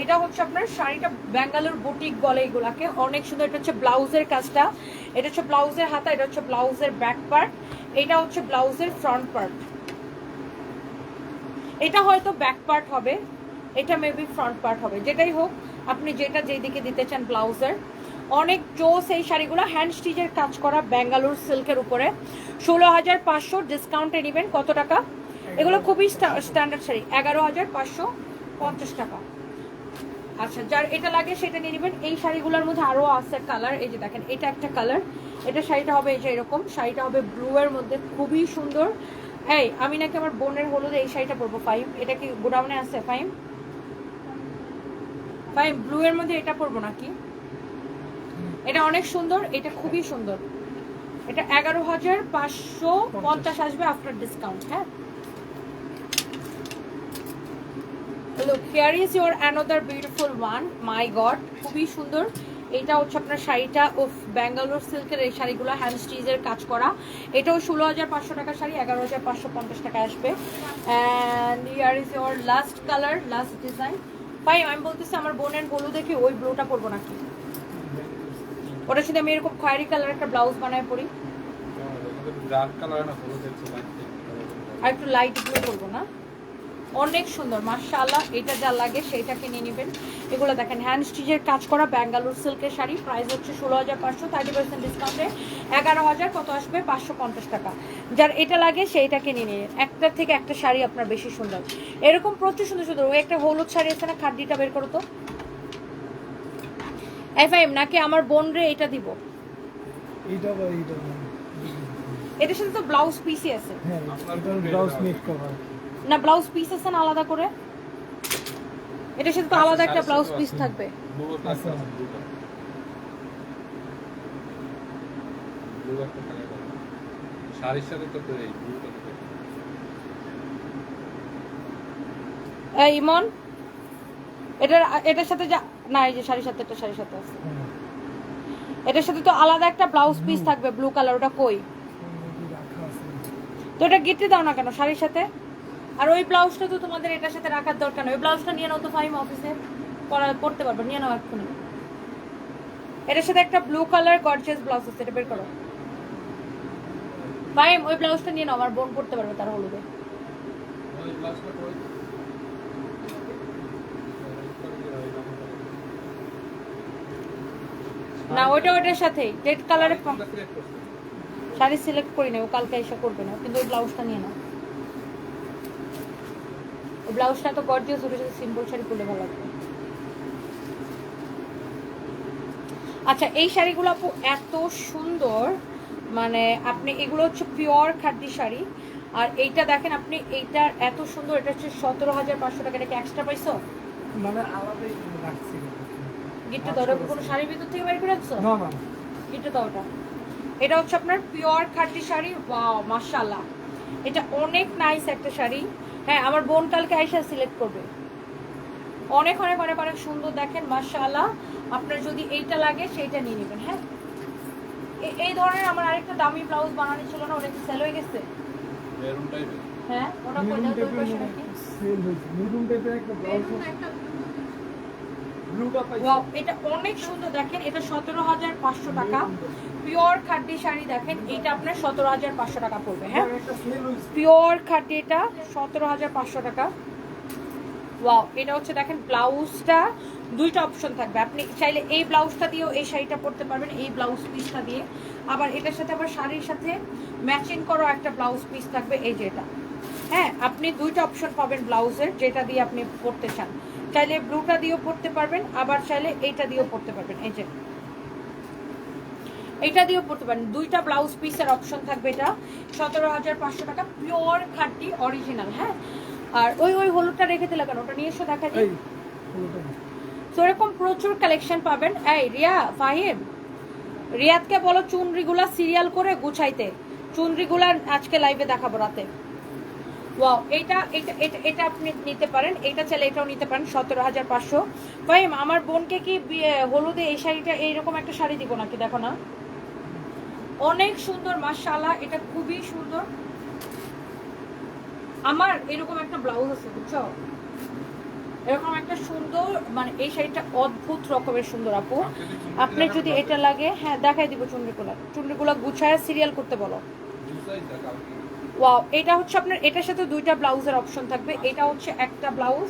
এটা হচ্ছে আপনার শাড়িটা, ব্যাঙ্গালোর বুটিক বলে এগুলাকে, অনেক সুন্দর। এটা হচ্ছে ব্লাউজের কাজটা, এটা হচ্ছে ব্লাউজের হাতা, এটা হচ্ছে ব্লাউজের ব্যাক পার্ট, এটা হচ্ছে ব্লাউজের ফ্রন্ট পার্ট। এটা হয়তো ব্যাক পার্ট হবে, এটা মেবি ফ্রন্ট পার্ট হবে, যেটাই হোক আপনি যেটা যেদিকে দিতে চান ব্লাউজের। অনেক জোস এই শাড়িগুলো, হ্যান্ড স্টিচের কাজ করা ব্যাঙ্গালোর সিল্কের উপরে। 16,500 ডিসকাউন্টে নেবেন কত টাকা? এগুলো খুবই স্ট্যান্ডার্ড শাড়ি, 11,550 টাকা। আচ্ছা, যার এটা লাগে সেটা নিয়ে নেবেন। এই শাড়িগুলোর মধ্যে আরো আছে কালার, এই যে দেখেন এটা একটা কালার, এটা শাড়িটা হবে এই যে এরকম, শাড়িটা হবে ব্লু এর মধ্যে, খুবই সুন্দর। এই আমি নাকি আমার বোনের হলুদে এই শাড়িটা পরবো। ফাইম, এটা কি গোডাউনে আছে? ফাইম ফাইম ব্লু এর মধ্যে এটা পরবো নাকি? এটা অনেক সুন্দর, এটা খুবই সুন্দর। এটা 11,550 আসবে আফটার ডিসকাউন্ট। হ্যাঁ, look here is your another beautiful one, my god, খুবই সুন্দর। এটা হচ্ছে আপনার শাড়িটা, অফ ব্যাঙ্গালোর সিল্কের এই শাড়িগুলো হ্যান্ড স্টিচের কাজ করা। এটাও 16,500 টাকার শাড়ি, 11,550 টাকা আসবে। And here is your last colour, last design. ভাই আমি বলতেছি আমার বোনের হলুদ দেখি ওই ব্লুটা পরবো নাকি? ওটা শুধু আমি এরকম খয়েরি কালার একটা ব্লাউজ বানায় পরি, ডার্ক কালার না হলুদ দেখছো আর একটু লাইট ব্লু করবো না? অনেক সুন্দর মাশাআল্লাহ। এটা যা লাগে সেটা কিনে নেবেন। এগুলো দেখেন হ্যান্ড স্টিচের কাজ করা ব্যাঙ্গালোর সিল্কের শাড়ি, প্রাইস হচ্ছে 16,500, 30% ডিসকাউন্টে 11,000 কত আসবে? 550 টাকা। যার এটা লাগে সেইটা কিনে নিয়ে, একটার থেকে একটা শাড়ি আপনার বেশি সুন্দর। এরকম প্রচুর সুন্দর সুন্দর। ওই একটা হলুদ শাড়ি আছে না, খাড্ডিটা বের করো তো। এফআইএম নাকি আমার বোন রে এটা দিব? এটার সাথে তো ব্লাউজ পিসই আছে না, ব্লাউজ পিস আছে না আলাদা করে? এটার সাথে তো আলাদা একটা ব্লাউজ পিস থাকবে। শাড়ির সাথে তো এই ব্লুটা তো এই ইমন, এটার সাথে যা না, এই যে শাড়ির সাথে, একটা শাড়ির সাথে আছে, এটার সাথে তো আলাদা একটা ব্লাউজ পিস থাকবে ব্লু কালার, ওটা কই? তো ওটা গিটে দাও না কেন শাড়ির সাথে? আর ওই ব্লাউজটা তো তোমাদের এটার সাথে রাখার দরকার নেই, ওই ব্লাউজটা নিয়ে নাও তো ফাইম, অফিসে পড়তে পারবে, নিয়ে নাও এক্ষুনি। এটার সাথে একটা ব্লু কালার গর্জিয়াস ব্লাউজ আছে, এটা বের করো ফাইম। ওই ব্লাউজটা নিয়ে নাও, আমার বোন পড়তে পারবে তার হলুদে। ওই ব্লাউজটা কই? না ওইটা ওইটার সাথে রেড কালারের শাড়ি সিলেক্ট করি না, ও কালকে এসে করবে না, কিন্তু ওই ব্লাউজটা নিয়ে নাও। ওই ব্লাউজটা তো গর্জিয়াস, ওটার সাথে সিম্পল শাড়ি পরলে ভালো লাগবে। আচ্ছা, এই শাড়িগুলো আপু এত সুন্দর, মানে আপনি এগুলো হচ্ছে পিওর খাদ্যি শাড়ি। আর এইটা দেখেন আপনি, এইটা এত সুন্দর, এটা হচ্ছে 17,500 টাকা। এটা কি এক্সট্রা পাইছো? মানে আলাদাই রাখছি। গিট্টু দাও, কোনো শাড়ির ভিতর থেকে বের করে রাখছো? না না, গিট্টু দাও ওটা। এটা হচ্ছে আপনার পিওর খাদ্যি শাড়ি। ওয়াও মাশাআল্লাহ, এটা অনেক নাইস একটা শাড়ি। হ্যাঁ, আমার বোন কালকে আইসা সিলেক্ট করবে। অনেক অনেক অনেক অনেক সুন্দর দেখেন মাশাআল্লাহ। আপনার যদি এইটা লাগে সেইটা নিয়ে নেবেন। হ্যাঁ, এই ধরনের আমার আরেকটা দামি ব্লাউজ বানানো ছিল না, ওটা কি সেল হয়ে গেছে? মেরুন টাইপের। হ্যাঁ, ওটা কই দাও, ওই পাশে রাখি। সেল হইছে মেরুন টাইপের একটা ব্লাউজ, ব্লুটা পাইছি। ওয়াও, এটা অনেক সুন্দর দেখেন। এটা 17,500 টাকা পিওর খাদ্যি শাড়ি। দেখেন এটা আপনার 17,500 টাকা পড়বে। হ্যাঁ, একটা সেল হইছে পিওর খাদ্যি, এটা 17,500 টাকা। ওয়াও, এটা হচ্ছে দেখেন ব্লাউজটা দুইটা অপশন থাকবে, আপনি চাইলে এই ব্লাউজটা দিয়েও এই শাড়িটা পরতে পারবেন, এই ব্লাউজ পিসটা দিয়ে। আবার এটার সাথে আবার শাড়ির সাথে ম্যাচিং করা একটা ব্লাউজ পিস থাকবে, এই যেটা। হ্যাঁ, আপনি দুইটা অপশন পাবেন ব্লাউজের, যেটা দিয়ে আপনি পরতে চান। চাইলে ব্লুটা দিয়েও পরতে পারবেন, আবার চাইলে এইটা দিয়েও পরতে পারবেন, এই যে এইটা দিয়েও পরতে পারেন। দুইটা ব্লাউজ পিসের অপশন থাকবে। এটা 17,500 টাকা পিওর খাদ্যি অরিজিনাল। হ্যাঁ, আর ওই হলুদটা রেখে দিলে কেন? ওটা নিয়ে এসো দেখা যায়। তো এরকম প্রচুর কালেকশন পাবেন। এই রিয়া, ফাহিম, রিয়াদকে বলো চুনরিগুলা সিরিয়াল করে গুছাইতে, চুনরিগুলা আজকে লাইভে দেখাবো রাতে। ওয়াও, এটা এটা এটা এটা আপনি নিতে পারেন, এটা চাইলে এটাও নিতে পারেন 17,500। ফাহিম, আমার বোনকে কি হলুদে এই শাড়িটা এইরকম একটা শাড়ি দিব নাকি? দেখো না, অনেক সুন্দর মাশাআল্লাহ, এটা খুবই সুন্দর। আমার এরকম একটা ব্লাউজ আছে বুঝছো, এরকম একটা সুন্দর, মানে এই শাড়িটা অদ্ভুত রকমের সুন্দর আপু। আপনি যদি এটা লাগে, হ্যাঁ দেখাই দিব চুনরিগুলা গুছায় সিরিয়াল করতে বলো। ওয়াও, এটা হচ্ছে আপনার, এটার সাথে দুইটা ব্লাউজের অপশন থাকবে। এটা হচ্ছে একটা ব্লাউজ,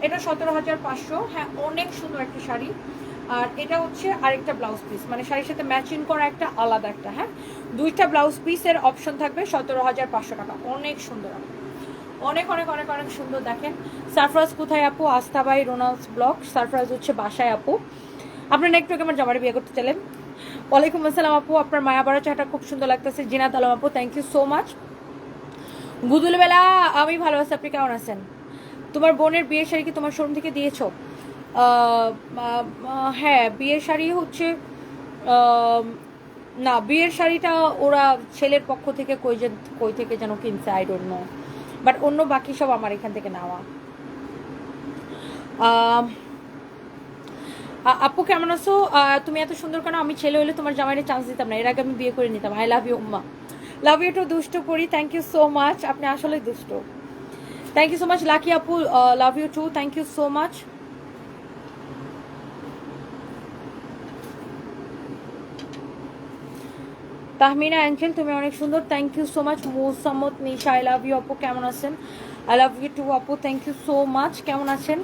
এটা 17,500। হ্যাঁ, অনেক সুন্দর একটা শাড়ি। আর এটা হচ্ছে আরেকটা ব্লাউজ পিস, মানে শাড়ির সাথে ম্যাচিং করা একটা আলাদা একটা। হ্যাঁ, দুইটা ব্লাউজ পিসের অপশন থাকবে 17,500 টাকা। অনেক সুন্দর, অনেক অনেক অনেক অনেক সুন্দর। দেখেন সারফরাজ কোথায় আপু? আস্থা ভাই রোনাল্ডস ব্লগ। সারফরাজ হচ্ছে বাসায় আপু। আপনারা একটু আমার জামারে বিয়ে করতে চাইলেন। ওয়ালাইকুম আসসালাম আপু, আপনার মায়াবাড়া চাটা খুব সুন্দর লাগতেছে। জিনাত আলম আপু, থ্যাংক ইউ সো মাচ। গুদুল বেলা, আমি ভালো আছি, আপনি কেমন আছেন? তোমার বোনের বিয়ের শাড়ি কি তোমার শোরুম থেকে দিয়েছো? হ্যাঁ, বিয়ের শাড়ি হচ্ছে না, বিয়ের শাড়িটা ওরা ছেলের পক্ষ থেকে কই থেকে যেন কিনছে, আই ডোন্ট নো, বাট অন্য বাকি সব আমার এখান থেকে নেওয়া। আপু কেমন আছো? তুমি এত সুন্দর কেন? আমি ছেলে হলে তোমার জামাইয়ের চান্স দিতাম না, এর আগে আমি বিয়ে করে নিতাম। I love you Umma, love you two দুষ্ট করি। থ্যাংক ইউ সো মাচ, আপনি আসলেই দুষ্ট। Thank you so much Lucky আপু, love you too, thank you so much. Tahmina angel, তুমি অনেক সুন্দর, thank you so much. Mosammat Nisha, I love you আপু, কেমন আছেন? আই লাভ ইউ টু আপু, থ্যাংক ইউ সো মাচ। কেমন আছেন?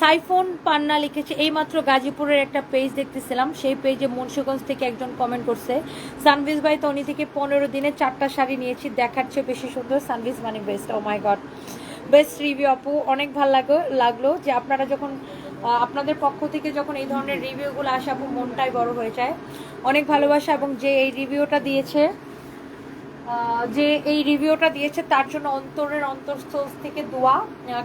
সাইফোন পান্না লিখেছে, এইমাত্র গাজীপুরের একটা পেজ দেখতেছিলাম, সেই পেজে মুন্সিগঞ্জ থেকে একজন কমেন্ট করছে, সানভিজ বাই তনি থেকে 15 দিনে 4টা শাড়ি নিয়েছি, দেখার চেয়ে বেশি সুন্দর। সানভিজ মানে best. O my god, best review আপু, অনেক ভালো লাগলো যে আপনারা যখন আপনাদের পক্ষ থেকে যখন এই ধরনের রিভিউগুলো আসে আপু, মনটাই বড় হয়ে যায়। অনেক ভালোবাসা, এবং যে এই রিভিউটা দিয়েছে তার জন্য অন্তরের অন্তঃস্থল থেকে দোয়া।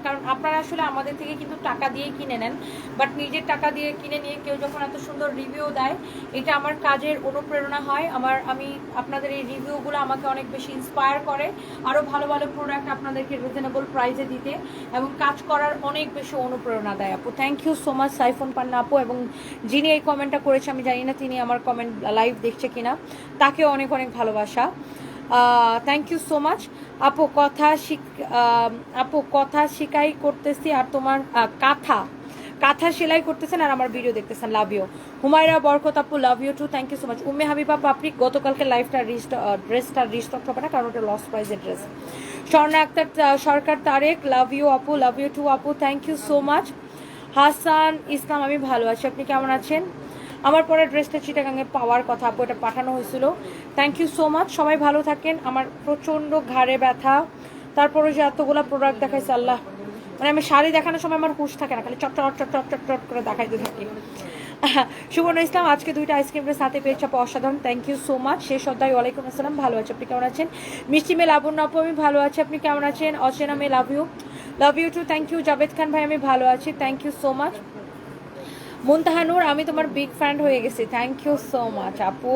কারণ আপনারা আসলে আমাদের থেকে কিন্তু টাকা দিয়ে কিনে নেন, বাট নিজের টাকা দিয়ে কিনে নিয়ে কেউ যখন এত সুন্দর রিভিউ দেয়, এটা আমার কাজের অনুপ্রেরণা হয়। আমি আপনাদের এই রিভিউগুলো আমাকে অনেক বেশি ইন্সপায়ার করে আরও ভালো ভালো প্রোডাক্ট আপনাদেরকে রিজনেবল প্রাইসে দিতে, এবং কাজ করার অনেক বেশি অনুপ্রেরণা দেয় আপু। Thank you so much Saifon Panna আপু, এবং যিনি এই কমেন্টটা করেছে আমি জানি না তিনি আমার কমেন্ট লাইভ দেখছে কিনা, তাকেও অনেক অনেক ভালোবাসা। থ্যাংক ইউ সো মাচ আপু। কথা শিকাই করতেছি, আর তোমার কাঁথা সেলাই করতেছেন আর আমার ভিডিও দেখতেছেন, লাভ ইউ। হুমায়রা বরকত আপু, love you too, thank you so much. Umme Habiba Papri, গতকালকে ড্রেসটা রিস্টক হবে না, কারণ ওটা লস প্রাইজের ড্রেস। স্বর্ণা আক্তার সরকার তারেক, লাভ ইউ আপু, লাভ ইউ টু আপু, thank you so much. Hasan Islam, আমি ভালো আছি, আপনি কেমন আছেন? আমার পরে ড্রেসটা চিটাগাঙে পাওয়ার কথা আপু, এটা পাঠানো হয়েছিল, থ্যাংক ইউ সো মাচ। সবাই ভালো থাকেন। আমার প্রচণ্ড ঘাড়ে ব্যথা, তারপরে যে এতগুলো প্রোডাক্ট দেখাইছে আল্লাহ, মানে আমি শাড়ি দেখানোর সময় আমার হুশ থাকে না, খালি চট করে দেখাইতে থাকি। সুবর্ণ ইসলাম, আজকে 2টা আইসক্রিমের সাথে পেয়েছে আপু, অসাধারণ, থ্যাংক ইউ সো মাচ। শেষ অধ্যায়, ওয়ালাইকুম আসসালাম, ভালো আছে, আপনি কেমন আছেন? মিষ্টি মে লাবণ্য আপু, আমি ভালো আছি, আপনি কেমন আছেন? অচেনা মে, love you too, thank you. Javed Khan ভাই, আমি ভালো আছি, thank you so much. Muntahanur, আমি তোমার বিগ ফ্যান হয়ে গেছি, থ্যাংক ইউ সো মাচ আপু।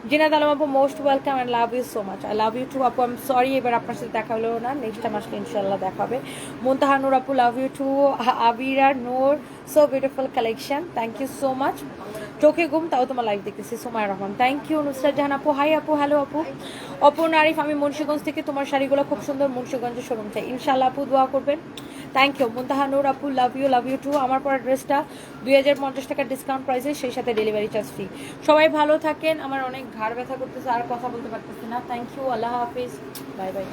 জিনাদ আলম আপু, most welcome and love you so much, I love you too আপু। আমি সরি এবার আপনার সাথে দেখা হলো না, নেক্সট টাইম আসলে ইনশাল্লাহ দেখা হবে। মুনতাহানুর আপু, love you too. Abira Noor, so beautiful collection, thank you so much. চোখে ঘুম তাও তোমার লাইভ দেখতেছি, সুমাইয়া রহমান, থ্যাংক ইউ। নুসরাত জাহান আপু, হাই আপু, হ্যালো আপু। অপর্ণ আরিফ, আমি মুন্সিগঞ্জ থেকে, তোমার শাড়িগুলো খুব সুন্দর, মুন্সিগঞ্জের শোরুম থেকে, ইনশাল্লাহ আপু দোয়া করবেন, থ্যাংক ইউ। মুনতাহানুর আপু, লাভ ইউ টু। আমার পরা ড্রেসটা 2050 টাকা ডিসকাউন্ট প্রাইসে, সেই সাথে ডেলিভারি চার্জ ফ্রি। সবাই ভালো থাকেন, আমার অনেক ঘাড় ব্যথা করতেছে, আর কথা বলতে পারতেছি না, থ্যাংক ইউ, আল্লাহ হাফিজ, বাই বাই।